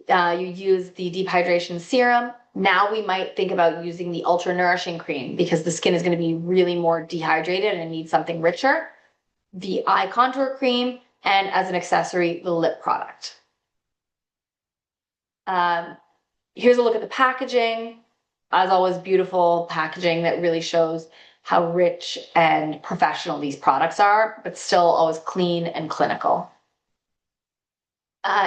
You use the deep hydration serum. Now we might think about using the ultra nourishing cream because the skin is going to be really more dehydrated and needs something richer. The eye contour cream, and as an accessory, the lip product. Here's a look at the packaging. As always, beautiful packaging that really shows how rich and professional these products are, but still always clean and clinical.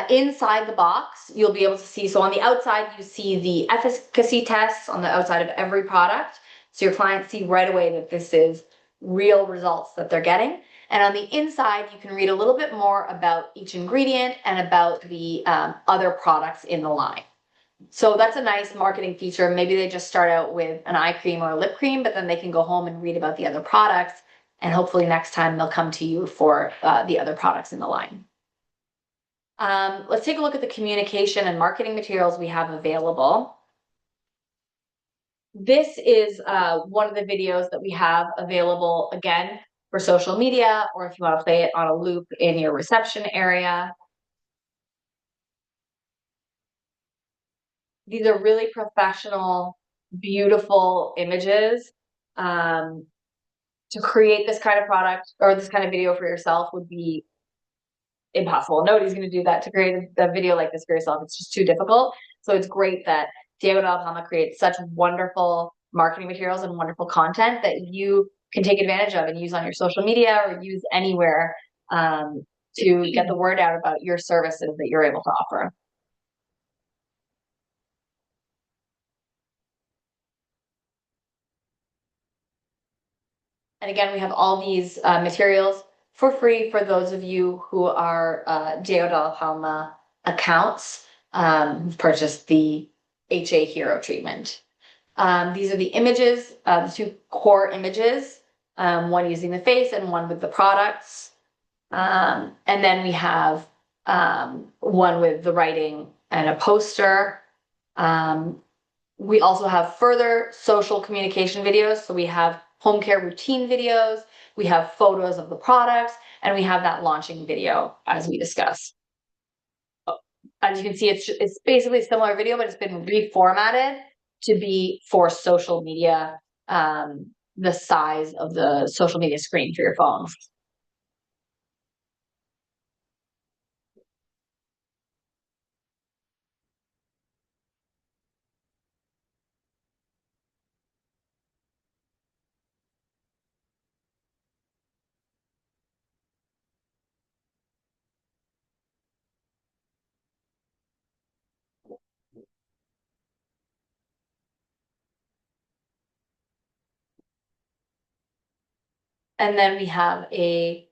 Inside the box, you'll be able to see, so on the outside, you see the efficacy tests on the outside of every product. So your clients see right away that this is real results that they're getting. And on the inside, you can read a little bit more about each ingredient and about the other products in the line. So that's a nice marketing feature. Maybe they just start out with an eye cream or a lip cream, but then they can go home and read about the other products. And hopefully next time they'll come to you for the other products in the line. Let's take a look at the communication and marketing materials we have available. This is one of the videos that we have available, again, for social media, or if you want to play it on a loop in your reception area. These are really professional, beautiful images. To create this kind of product or this kind of video for yourself would be impossible. Nobody's going to do that, to create a video like this for yourself. It's just too difficult. So it's great that Diego dalla Palma creates such wonderful marketing materials and wonderful content that you can take advantage of and use on your social media or use anywhere to get the word out about your services that you're able to offer. And again, we have all these materials for free for those of you who are Diego dalla Palma accounts who've purchased the HA Hero treatment. These are the images, the 2 core images, one using the face and one with the products. And then we have one with the writing and a poster. We also have further social communication videos. So we have home care routine videos, we have photos of the products, and we have that launching video as we discussed. as you can see, it's basically a similar video, but it's been reformatted to be for social media, the size of the social media screen for your phone. And then we have a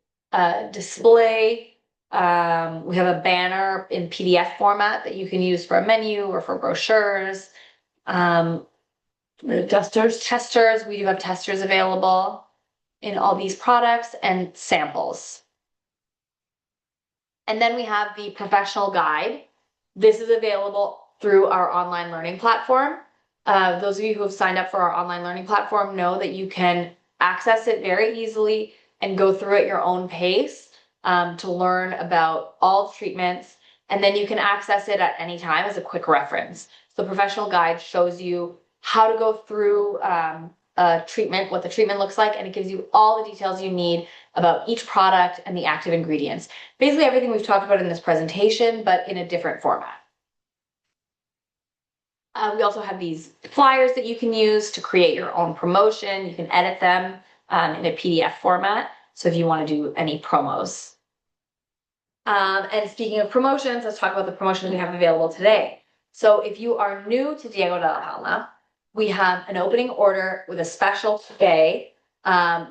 display. We have a banner in PDF format that you can use for a menu or for brochures. Testers. We do have testers available in all these products and samples. And then we have the professional guide. This is available through our online learning platform. Those of you who have signed up for our online learning platform know that you can access it very easily and go through at your own pace to learn about all the treatments. And then you can access it at any time as a quick reference. So the professional guide shows you how to go through a treatment, what the treatment looks like, and it gives you all the details you need about each product and the active ingredients. Basically everything we've talked about in this presentation, but in a different format. We also have these flyers that you can use to create your own promotion. You can edit them in a PDF format. So if you want to do any promos. And speaking of promotions, let's talk about the promotions we have available today. So if you are new to Diego de la Palma, we have an opening order with a special today for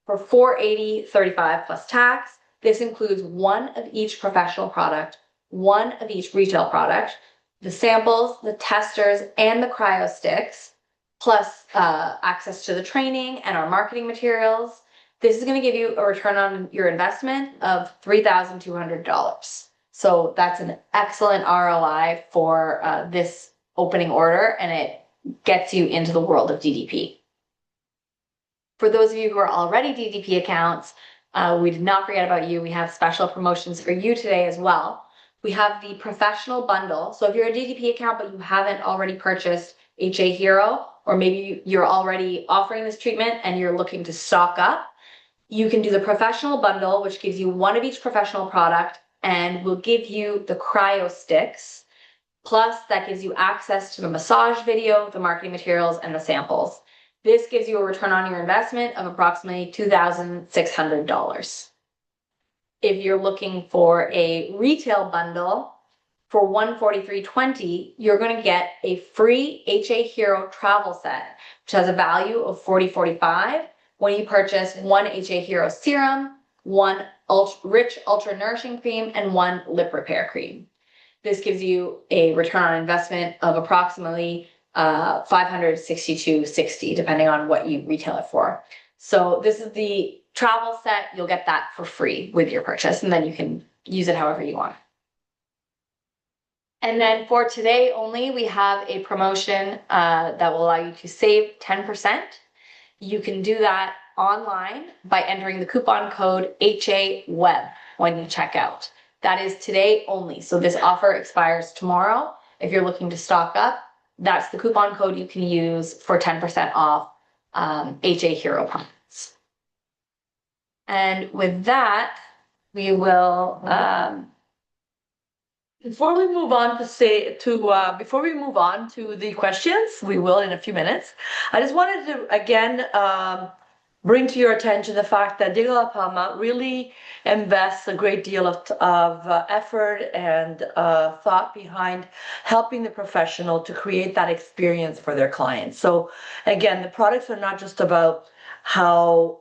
$480.35 plus tax. This includes one of each professional product, one of each retail product, the samples, the testers, and the cryo sticks, plus access to the training and our marketing materials. This is going to give you a return on your investment of $3,200. So that's an excellent ROI for this opening order, and it gets you into the world of DDP. For those of you who are already DDP accounts, we did not forget about you. We have special promotions for you today as well. We have the professional bundle. So if you're a DDP account, but you haven't already purchased HA Hero, or maybe you're already offering this treatment and you're looking to stock up, you can do the professional bundle, which gives you one of each professional product and will give you the cryo sticks. Plus, that gives you access to the massage video, the marketing materials, and the samples. This gives you a return on your investment of approximately $2,600. If you're looking for a retail bundle for $143.20, you're going to get a free HA Hero travel set, which has a value of $40.45 when you purchase one HA Hero serum, one rich ultra nourishing cream, and one lip repair cream. This gives you a return on investment of approximately $562.60, depending on what you retail it for. So this is the travel set. You'll get that for free with your purchase, and then you can use it however you want. And then for today only, we have a promotion that will allow you to save 10%. You can do that online by entering the coupon code HAWEB when you check out. That is today only. So this offer expires tomorrow. If you're looking to stock up, that's the coupon code you can use for 10% off HA Hero products. And with that, we will. Before we move on to the questions, we will in a few minutes. I just wanted to again bring to your attention the fact that Diego de la Palma really invests a great deal of effort and thought behind helping the professional to create that experience for their clients. So again, the products are not just about how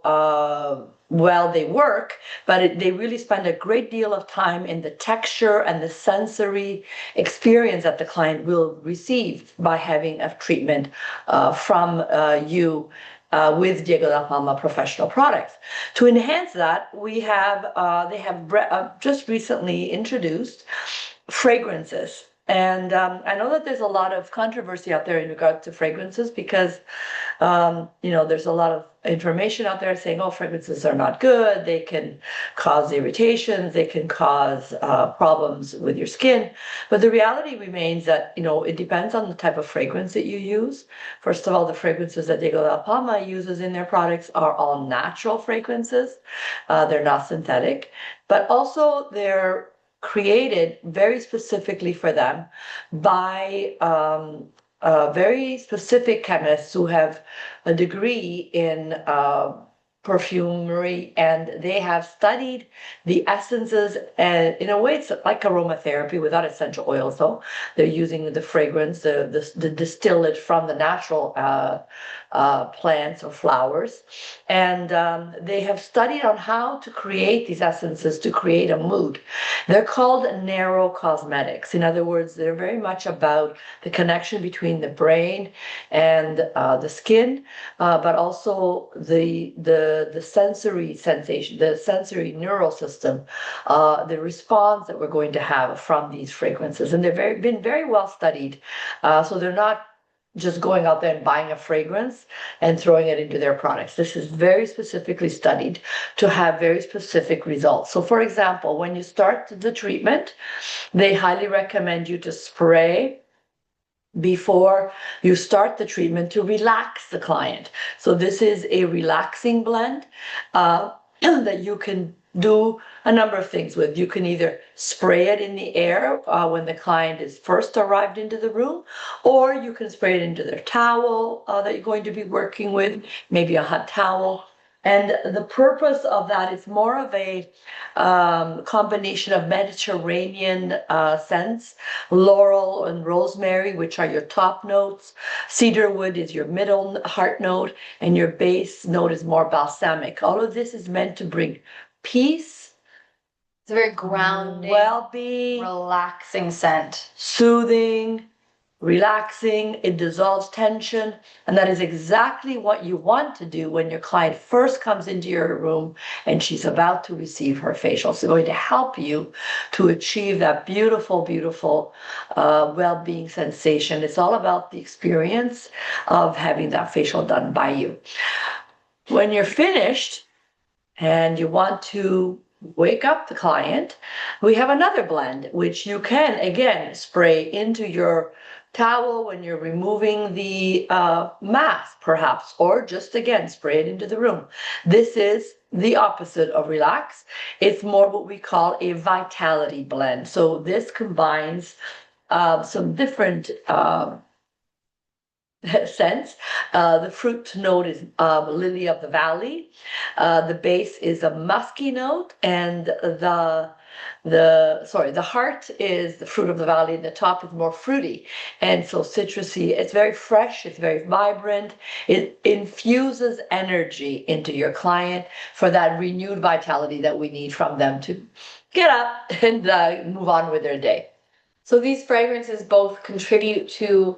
well they work, but they really spend a great deal of time in the texture and the sensory experience that the client will receive by having a treatment from you with Diego de la Palma professional products. To enhance that, they have just recently introduced fragrances. And I know that there's a lot of controversy out there in regard to fragrances because There's a lot of information out there saying, oh, fragrances are not good. They can cause irritations. They can cause problems with your skin. But the reality remains that, it depends on the type of fragrance that you use. First of all, the fragrances that Dalla Palma uses in their products are all natural fragrances. They're not synthetic, but also they're created very specifically for them by very specific chemists who have a degree in perfumery, and they have studied the essences, and in a way it's like aromatherapy without essential oils, though. They're using the fragrance, the distillate from the natural plants or flowers, and they have studied on how to create these essences to create a mood. They're called narrow cosmetics. In other words, they're very much about the connection between the brain and the skin, but also the sensory sensation, the sensory neural system, the response that we're going to have from these fragrances. And they've been very well studied. So they're not just going out there and buying a fragrance and throwing it into their products. This is very specifically studied to have very specific results. So for example, when you start the treatment, they highly recommend you to spray before you start the treatment to relax the client. So this is a relaxing blend that you can do a number of things with. You can either spray it in the air when the client is first arrived into the room, or you can spray it into their towel that you're going to be working with, maybe a hot towel. And the purpose of that is more of a combination of Mediterranean scents, laurel and rosemary, which are your top notes. Cedarwood is your middle heart note, and your base note is more balsamic. All of this is meant to bring peace. It's a very grounding, well-being, relaxing scent. Soothing, relaxing. It dissolves tension. And that is exactly what you want to do when your client first comes into your room and she's about to receive her facial. So it's going to help you to achieve that beautiful, beautiful well-being sensation. It's all about the experience of having that facial done by you. When you're finished and you want to wake up the client, we have another blend which you can again spray into your towel when you're removing the mask perhaps, or just again spray it into the room. This is the opposite of relax. It's more what we call a vitality blend. So this combines some different scents. The fruit note is lily of the valley. The base is a musky note, and the heart is the fruit of the valley, and the top is more fruity and so citrusy. It's very fresh, it's very vibrant. It infuses energy into your client for that renewed vitality that we need from them to get up and move on with their day. So these fragrances both contribute to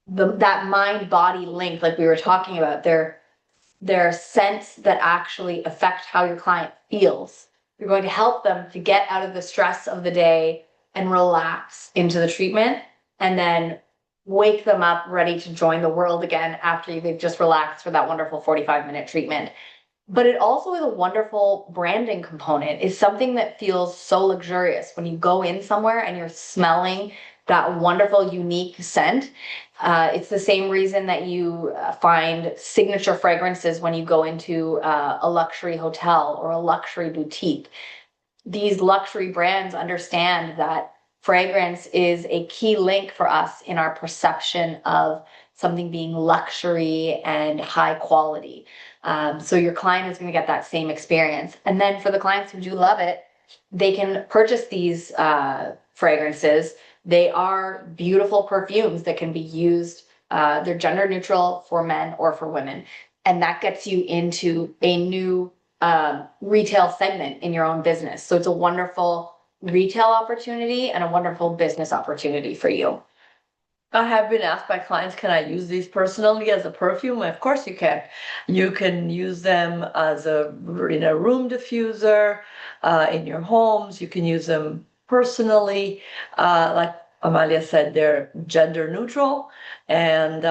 that mind-body link, like we were talking about. They're scents that actually affect how your client feels. You're going to help them to get out of the stress of the day and relax into the treatment, and then wake them up ready to join the world again after they've just relaxed for that wonderful 45-minute treatment. But it also is a wonderful branding component. It's something that feels so luxurious when you go in somewhere and you're smelling that wonderful, unique scent. It's the same reason that you find signature fragrances when you go into a luxury hotel or a luxury boutique. These luxury brands understand that fragrance is a key link for us in our perception of something being luxury and high quality. So your client is going to get that same experience. And then for the clients who do love it, they can purchase these fragrances. They are beautiful perfumes that can be used. They're gender neutral for men or for women. And that gets you into a new retail segment in your own business. So it's a wonderful retail opportunity and a wonderful business opportunity for you. I have been asked by clients, can I use these personally as a perfume? Of course you can. You can use them as a room diffuser, in your homes. You can use them personally, like Amalia said, they're gender neutral. And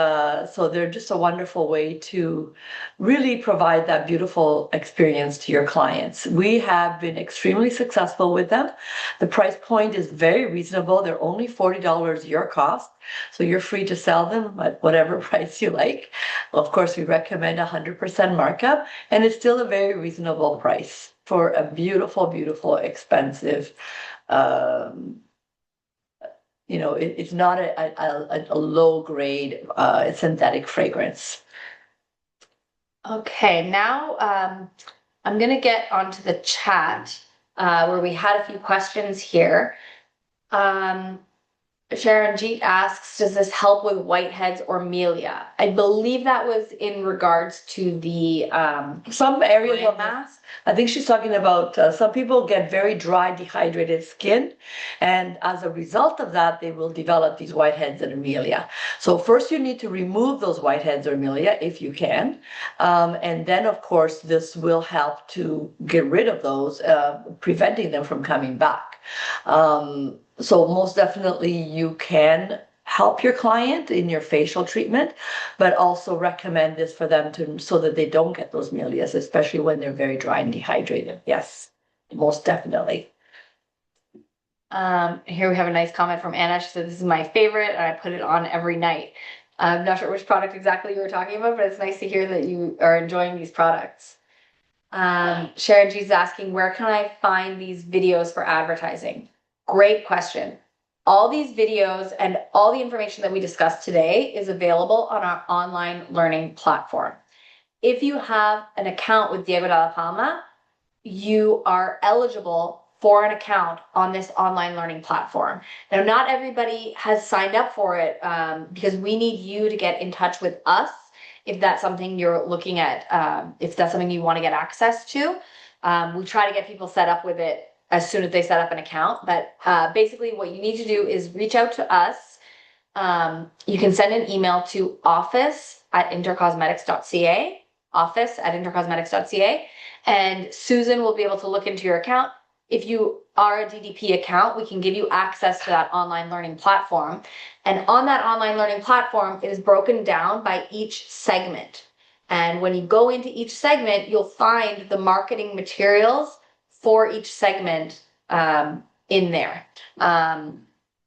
so they're just a wonderful way to really provide that beautiful experience to your clients. We have been extremely successful with them. The price point is very reasonable. They're only $40 your cost. So you're free to sell them at whatever price you like. Of course, we recommend 100% markup, and it's still a very reasonable price for a beautiful, beautiful, expensive, it's not a low grade synthetic fragrance. Okay, now I'm gonna get onto the chat where we had a few questions here. Sharon Jeet asks, does this help with whiteheads or melia? I believe that was in regards to the some areas gland of mass. I think she's talking about some people get very dry, dehydrated skin, and as a result of that, they will develop these whiteheads and amelia. So first you need to remove those whiteheads or amelia if you can, and then of course this will help to get rid of those, preventing them from coming back. So most definitely you can help your client in your facial treatment, but also recommend this for them to so that they don't get those milias, especially when they're very dry and dehydrated. Yes, most definitely. Here we have a nice comment from Anna. She said, this is my favorite and I put it on every night. I'm not sure which product exactly you were talking about, but it's nice to hear that you are enjoying these products. Sharon G's asking, where can I find these videos for advertising? Great question. All these videos and all the information that we discussed today is available on our online learning platform. If you have an account with Diego de la Palma, you are eligible for an account on this online learning platform. Now, not everybody has signed up for it because we need you to get in touch with us if that's something you're looking at, if that's something you want to get access to. We try to get people set up with it as soon as they set up an account. But basically what you need to do is reach out to us. You can send an email to office@intercosmetics.ca, office@intercosmetics.ca, and Susan will be able to look into your account. If you are a DDP account, we can give you access to that online learning platform. And on that online learning platform, it is broken down by each segment. And when you go into each segment, you'll find the marketing materials for each segment in there.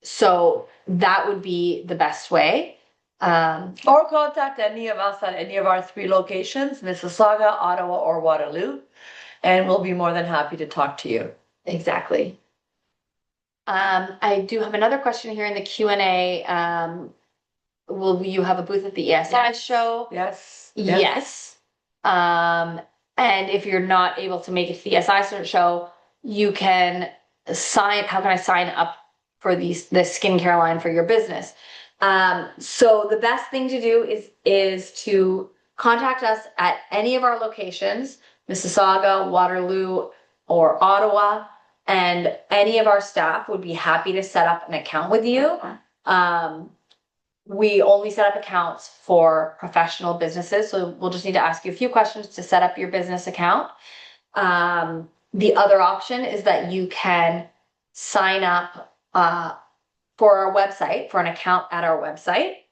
So that would be the best way. Or contact any of us at any of our 3 locations, Mississauga, Ottawa, or Waterloo, and we'll be more than happy to talk to you. Exactly. I do have another question here in the Q&A. Will you have a booth at the ESI show? Yes. Yes. And if you're not able to make it to the ESI show, you can how can I sign up for the skincare line for your business? So the best thing to do is to contact us at any of our locations, Mississauga, Waterloo, or Ottawa, and any of our staff would be happy to set up an account with you. We only set up accounts for professional businesses, so we'll just need to ask you a few questions to set up your business account. The other option is that you can sign up for our website, for an account at our website,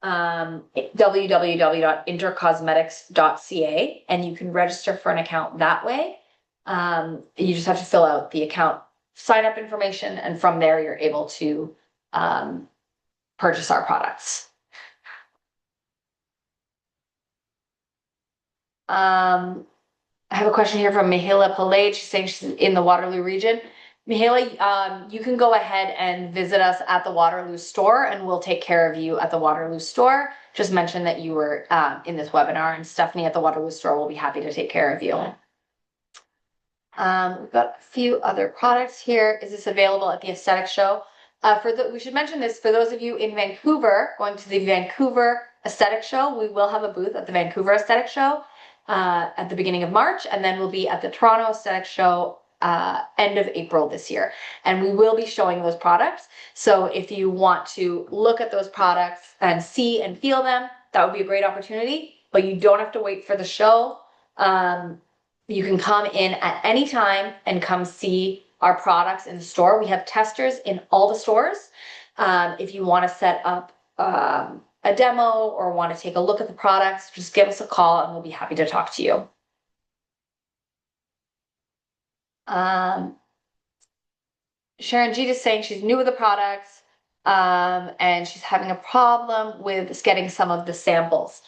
www.intercosmetics.ca, and you can register for an account that way. You just have to fill out the account sign up information, and from there you're able to purchase our products. I have a question here from Mihaela Palade. She's saying she's in the Waterloo region. Mihaela, you can go ahead and visit us at the Waterloo store, and we'll take care of you at the Waterloo store. Just mention that you were in this webinar, and Stephanie at the Waterloo store will be happy to take care of you. We've got a few other products here. Is this available at the aesthetic show? We should mention this for those of you in Vancouver, going to the Vancouver Aesthetic Show. We will have a booth at the Vancouver Aesthetic Show at the beginning of March, and then we'll be at the Toronto Aesthetic Show end of April this year. And we will be showing those products. So if you want to look at those products and see and feel them, that would be a great opportunity, but you don't have to wait for the show. You can come in at any time and come see our products in the store. We have testers in all the stores. If you want to set up a demo or want to take a look at the products, just give us a call and we'll be happy to talk to you. Sharon G is saying she's new with the products and she's having a problem with getting some of the samples.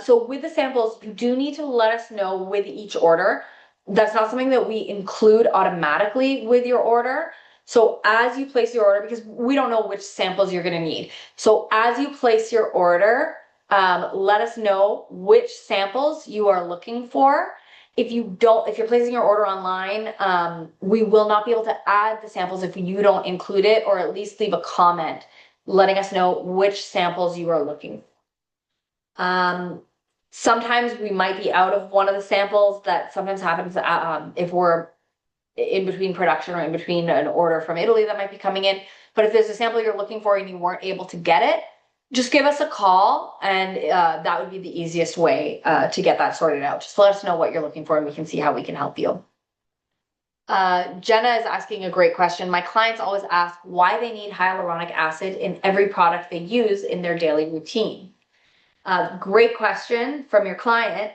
So with the samples, you do need to let us know with each order. That's not something that we include automatically with your order. So as you place your order, because we don't know which samples you're going to need. So as you place your order, let us know which samples you are looking for. If you're placing your order online, we will not be able to add the samples if you don't include it, or at least leave a comment letting us know which samples you are looking for. Sometimes we might be out of one of the samples. That sometimes happens if we're in between production or in between an order from Italy that might be coming in. But if there's a sample you're looking for and you weren't able to get it, just give us a call and that would be the easiest way to get that sorted out. Just let us know what you're looking for and we can see how we can help you. Jenna is asking a great question. My clients always ask why they need hyaluronic acid in every product they use in their daily routine. Great question from your client.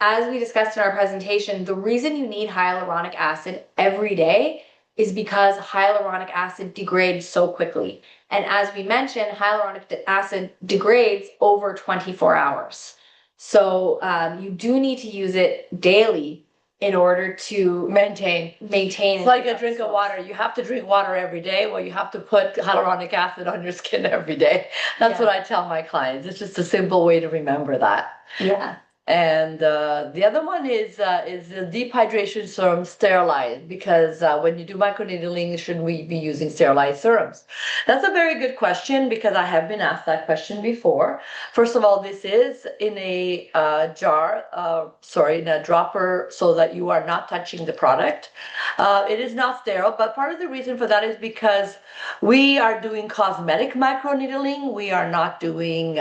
As we discussed in our presentation, the reason you need hyaluronic acid every day is because hyaluronic acid degrades so quickly. And as we mentioned, hyaluronic acid degrades over 24 hours. So you do need to use it daily in order to maintain. It's like a drink of water. You have to drink water every day. Well, you have to put hyaluronic acid on your skin every day. That's what I tell my clients. It's just a simple way to remember that. Yeah. And the other one is the deep hydration serum sterilized, because when you do microneedling, should we be using sterilized serums? That's a very good question, because I have been asked that question before. First of all, this is in a in a dropper, so that you are not touching the product. It is not sterile, but part of the reason for that is because we are doing cosmetic microneedling. We are not doing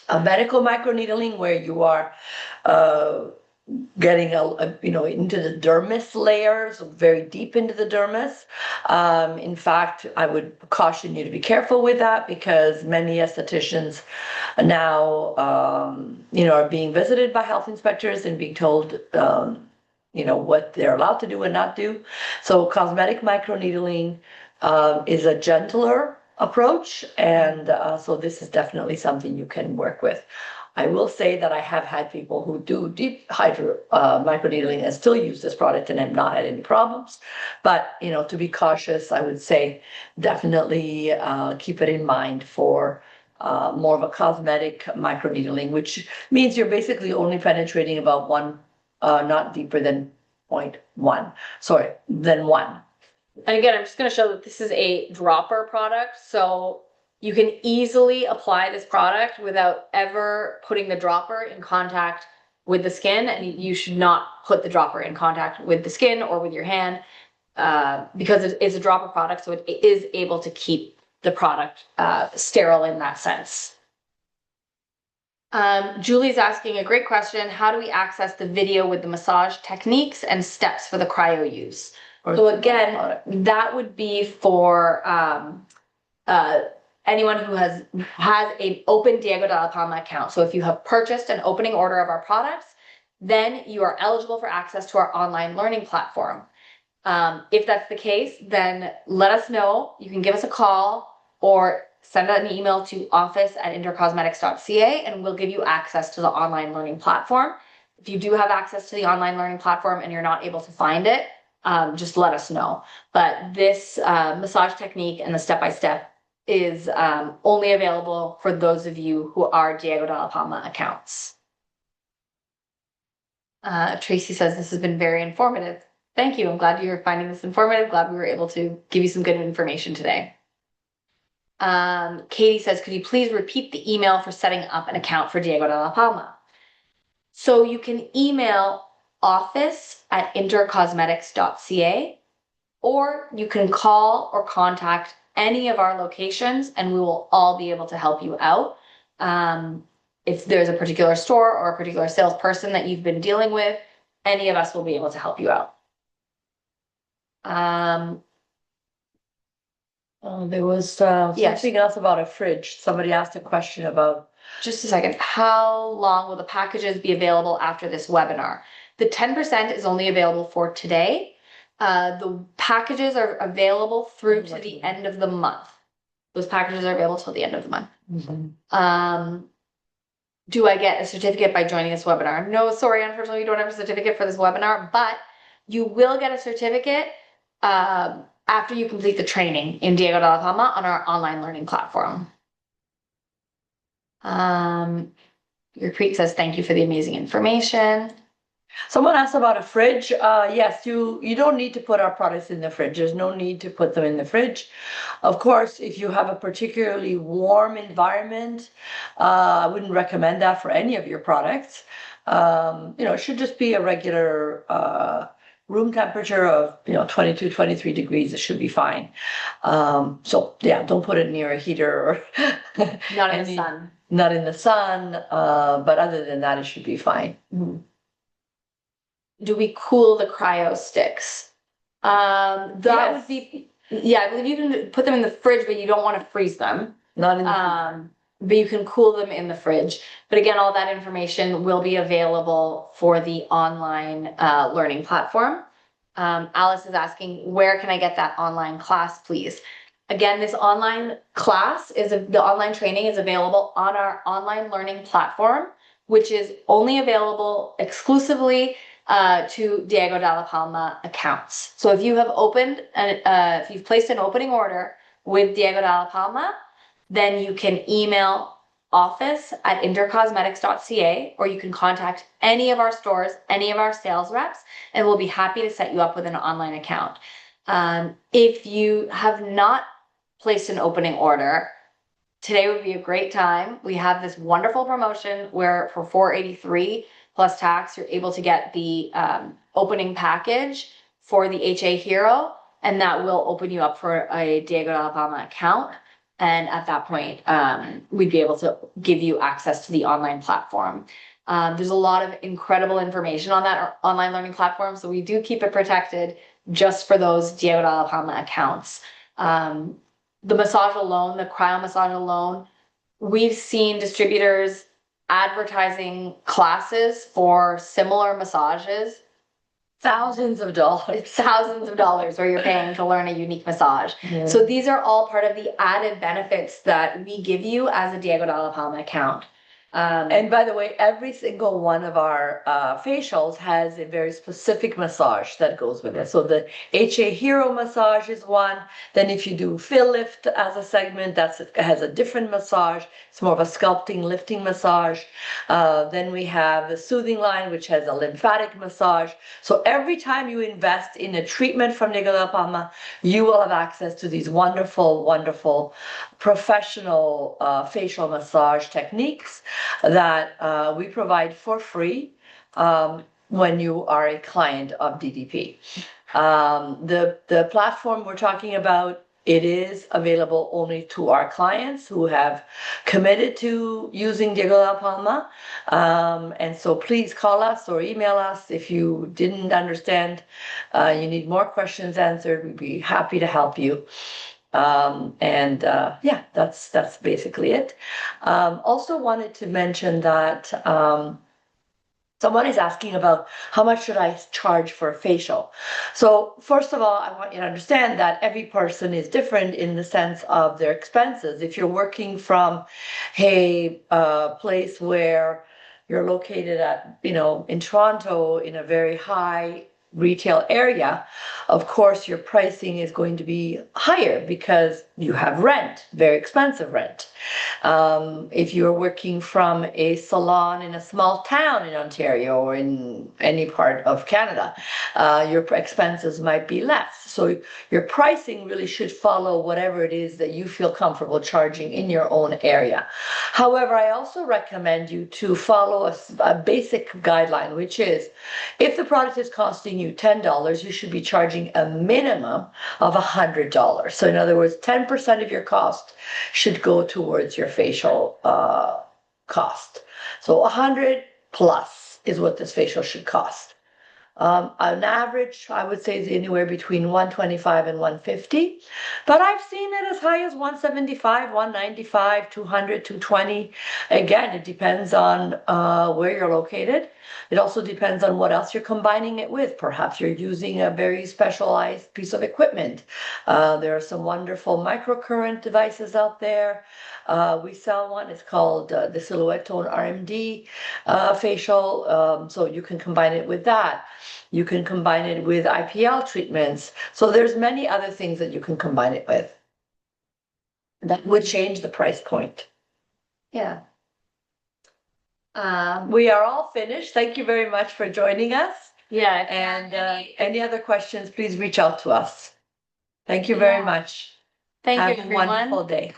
a medical microneedling, where you are getting into the dermis layers, very deep into the dermis. In fact, I would caution you to be careful with that, because many estheticians now are being visited by health inspectors and being told what they're allowed to do and not do. So cosmetic microneedling is a gentler approach, and so this is definitely something you can work with. I will say that I have had people who do deep microneedling and still use this product and have not had any problems. But to be cautious, I would say definitely keep it in mind for more of a cosmetic microneedling, which means you're basically only penetrating about one, not deeper than 0.1. Sorry, than 1. And again, I'm just going to show that this is a dropper product, so you can easily apply this product without ever putting the dropper in contact with the skin, and you should not put the dropper in contact with the skin or with your hand because it is a dropper product, so it is able to keep the product sterile in that sense. Julie's asking a great question. How do we access the video with the massage techniques and steps for the cryo use? So again, that would be for anyone who has an open Diego Dalla Palma account. So if you have purchased an opening order of our products, then you are eligible for access to our online learning platform. If that's the case, then let us know. You can give us a call or send out an email to office@intercosmetics.ca and we'll give you access to the online learning platform. If you do have access to the online learning platform and you're not able to find it, just let us know. But this massage technique and the step-by-step is only available for those of you who are Diego Dalla Palma accounts. Tracy says this has been very informative. Thank you. I'm glad you're finding this informative. Glad we were able to give you some good information today. Katie says, could you please repeat the email for setting up an account for Diego Dalla Palma? So you can email office@intercosmetics.ca, or you can call or contact any of our locations and we will all be able to help you out. If there's a particular store or a particular salesperson that you've been dealing with, any of us will be able to help you out. There was Yes. something else about a fridge. Somebody asked a question about. Just a second. How long will the packages be available after this webinar? The 10% is only available for today. The packages are available through to the end of the month. Those packages are available till the end of the month. Do I get a certificate by joining this webinar? No, sorry, unfortunately, you don't have a certificate for this webinar, but you will get a certificate after you complete the training in Diego de la Palma on our online learning platform. Your Creek says, thank you for the amazing information. Someone asked about a fridge. Yes, you don't need to put our products in the fridge. There's no need to put them in the fridge. Of course, if you have a particularly warm environment, I wouldn't recommend that for any of your products. It should just be a regular room temperature of 22, 23 degrees. It should be fine. So yeah, don't put it near a heater or Not in the sun. Not in the sun, but other than that, it should be fine. Mm-hmm. Do we cool the cryo sticks? That would be, I believe you can put them in the fridge, but you don't want to freeze them. Not in the but you can cool them in the fridge. But again, all that information will be available for the online learning platform. Alice is asking, where can I get that online class, please? Again, this online class the online training is available on our online learning platform, which is only available exclusively to Diego de la Palma accounts. So if you have if you've placed an opening order with Diego de la Palma, then you can email office@intercosmetics.ca, or you can contact any of our stores, any of our sales reps, and we'll be happy to set you up with an online account. If you have not placed an opening order, today would be a great time. We have this wonderful promotion where for $483 plus tax, you're able to get the opening package for the HA Hero, and that will open you up for a Diego de la Palma account. And at that point, we'd be able to give you access to the online platform. There's a lot of incredible information on that online learning platform, so we do keep it protected just for those Diego de la Palma accounts. The massage alone, the cryo massage alone, we've seen distributors advertising classes for similar massages. Thousands of dollars where you're paying to learn a unique massage. Yeah. So these are all part of the added benefits that we give you as a Diego de la Palma account. And by the way, every single one of our facials has a very specific massage that goes with it. So the HA Hero massage is one. Then if you do Fill Lift as a segment, has a different massage. It's more of a sculpting, lifting massage. Then we have the Soothing line, which has a lymphatic massage. So every time you invest in a treatment from Diego de la Palma, you will have access to these wonderful, wonderful professional facial massage techniques that we provide for free when you are a client of DDP. The platform we're talking about, it is available only to our clients who have committed to using Diego de la Palma. And so please call us or email us if you didn't understand, you need more questions answered, we'd be happy to help you. That's basically it. Also wanted to mention that someone is asking about how much should I charge for a facial. So first of all, I want you to understand that every person is different in the sense of their expenses. If you're working from a place where you're located at, in Toronto in a very high retail area, of course your pricing is going to be higher because you have rent, very expensive rent. If you're working from a salon in a small town in Ontario or in any part of Canada, your expenses might be less. So your pricing really should follow whatever it is that you feel comfortable charging in your own area. However, I also recommend you to follow a basic guideline, which is if the product is costing you $10, you should be charging a minimum of $100. So in other words, 10% of your cost should go towards your facial cost. So 100 plus is what this facial should cost. On average, I would say is anywhere between 125 and 150, but I've seen it as high as 175, 195, 200, 220. Again, it depends on where you're located. It also depends on what else you're combining it with. Perhaps you're using a very specialized piece of equipment. There are some wonderful microcurrent devices out there. We sell one, it's called the Silhouette Tone RMD facial, so you can combine it with that. You can combine it with IPL treatments. So there's many other things that you can combine it with. That would change the price point. Yeah. We are all finished. Thank you very much for joining us. Yeah. And any other questions, please reach out to us. Thank you very much. Thank Have you, a everyone. wonderful day.